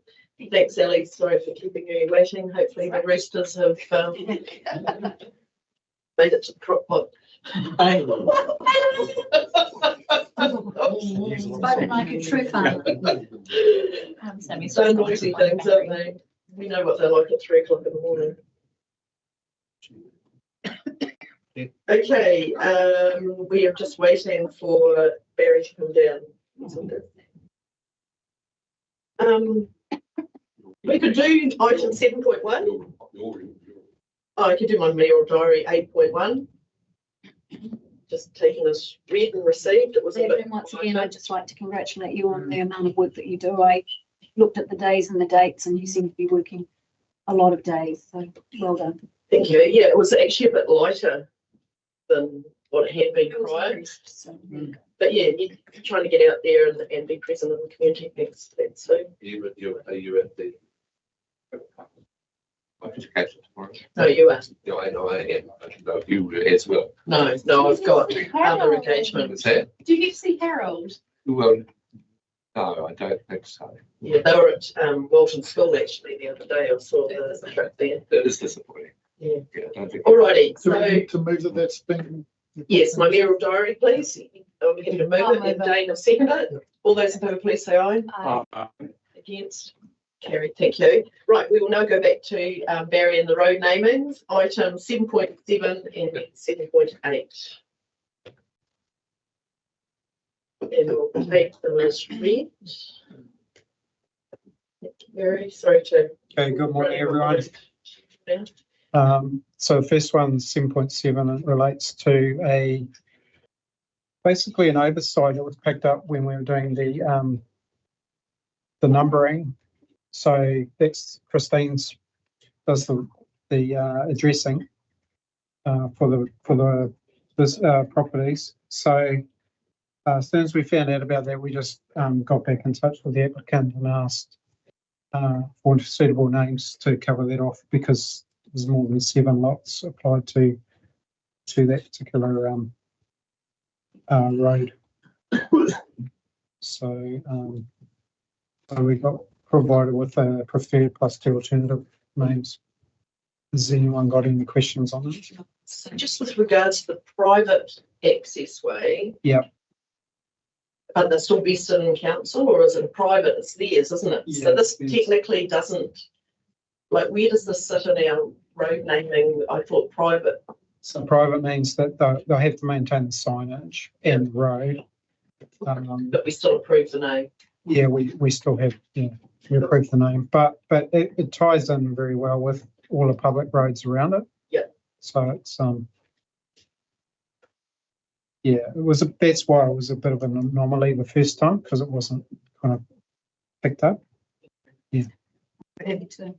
Thanks, Ellie. Sorry for keeping you waiting. Hopefully the roosters have made it to the crock pot. Spoken like a true farmer. So noisy things, aren't they? We know what they're like at 3 o'clock in the morning. Okay, we are just waiting for Barry to come down. We could do item 7.1. I could do my mayoral diary 8.1. Just taken as read and received. It was a bit. Once again, I'd just like to congratulate you on the amount of work that you do. I looked at the days and the dates, and you seem to be working a lot of days. So well done. Thank you. Yeah, it was actually a bit lighter than what it had been prior. But yeah, you're trying to get out there and be present in the community. Thanks. So. Are you at the? I just catch it tomorrow. No, you are. No, I know I am. I don't know if you as well. No, I've got other engagements. What's that? Do you get to see Harold? Well, no, I don't think so. Yeah, they were at Walton School actually the other day. I saw the truck there. That is disappointing. Yeah. I don't think. Alrighty. So So we need to move that that's been. yes, my mayoral diary, please. I'm going to move it and Dane will second it. All those in favour, please say aye. Against? Carried, thank you. Right, we will now go back to Barry and the road namings, item 7.7 and 7.8. And we'll take them as read. Thank you, Barry. Sorry to. Okay, good morning, everyone. So the first one, 7.7, it relates to basically an oversight that was picked up when we were doing the numbering. So that's Christine's does the addressing for the properties. So as soon as we found out about that, we just got back in touch with the applicant and asked for suitable names to cover that off, because there's more than 7 lots applied to that particular road. So we got provided with a preferred plus 2 alternative names. Has anyone got any questions on it? So just with regards to the private access way. Yeah. But they're still vested in council, or is it a private? It's theirs, isn't it? Yeah, so this technically doesn't, like, where does this sit in our road naming? I thought private. So private means that they'll have to maintain the signage and the road. But we still approve the name. Yeah, we still have, we approve the name, but it ties in very well with all the public roads around it. Yeah. So it's that's why it was a bit of an anomaly the first time, because it wasn't kind of picked up. Yeah. Happy to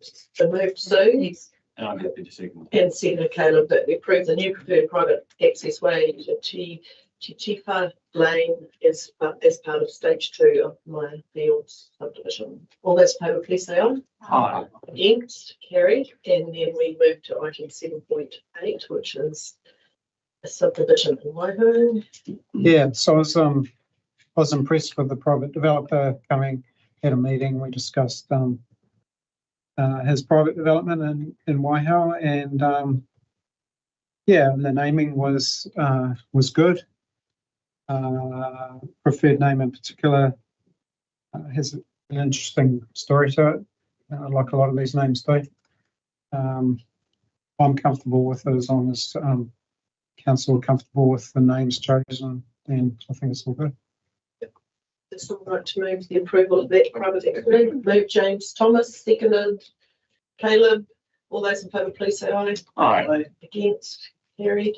move Sue. Yes. And I'm happy to second. And second Caleb that we approve the new preferred private access way to Chichifa Lane as part of stage 2 of my fields subdivision. All those in favour, please say aye. Aye. Against? Carried. And then we move to item 7.8, which is a subdivision in Waiho. Yeah, so I was impressed with the private developer coming at a meeting. We discussed his private development in Waiho, and Yeah, and the naming was good. Preferred name in particular has an interesting story to it, like a lot of these names do. I'm comfortable with it as long as council are comfortable with the names chosen, and I think it's all good. Does someone like to move the approval of that private equity? Move James Thomas, seconded Caleb. All those in favour, please say aye. Aye. Against, carried.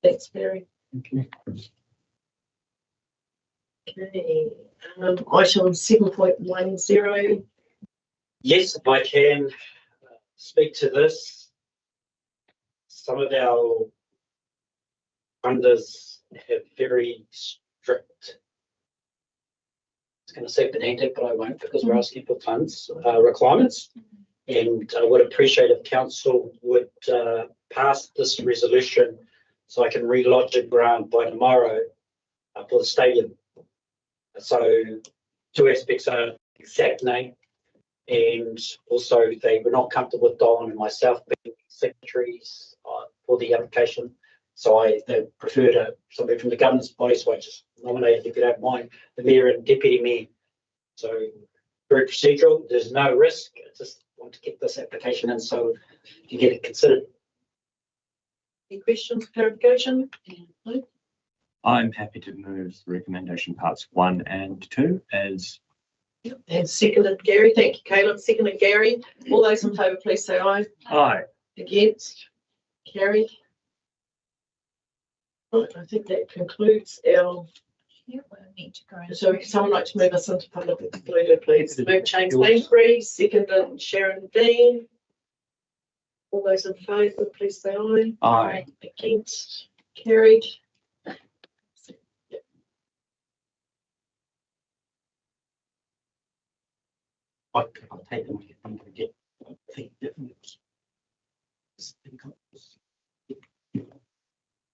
That's carried. Okay. Okay, item 7.10. Yes, if I can speak to this. Some of our funders have very strict, I was going to say pedantic, but I won't because we're asking for funds requirements. And I would appreciate if council would pass this resolution so I can relodge a grant by tomorrow for the stadium. So two aspects are exact name, and also they were not comfortable with Don and myself being secretaries for the application. So they preferred somebody from the governance body, so I just nominated, if you don't mind, the mayor and deputy mayor. So very procedural, there's no risk. I just want to get this application in so you get it considered. Any questions, clarification? No? I'm happy to move the recommendation parts 1 and 2 as. And seconded Gary. Thank you, Caleb. Seconded Gary. All those in favour, please say aye. Aye. Against, carried. Right, I think that concludes our. So if someone like to move us into public excluded, please. Move James Lansbury, seconded Sharon Dean. All those in favour, please say aye. Aye. Against, carried. I'll take them. I'm going to get different.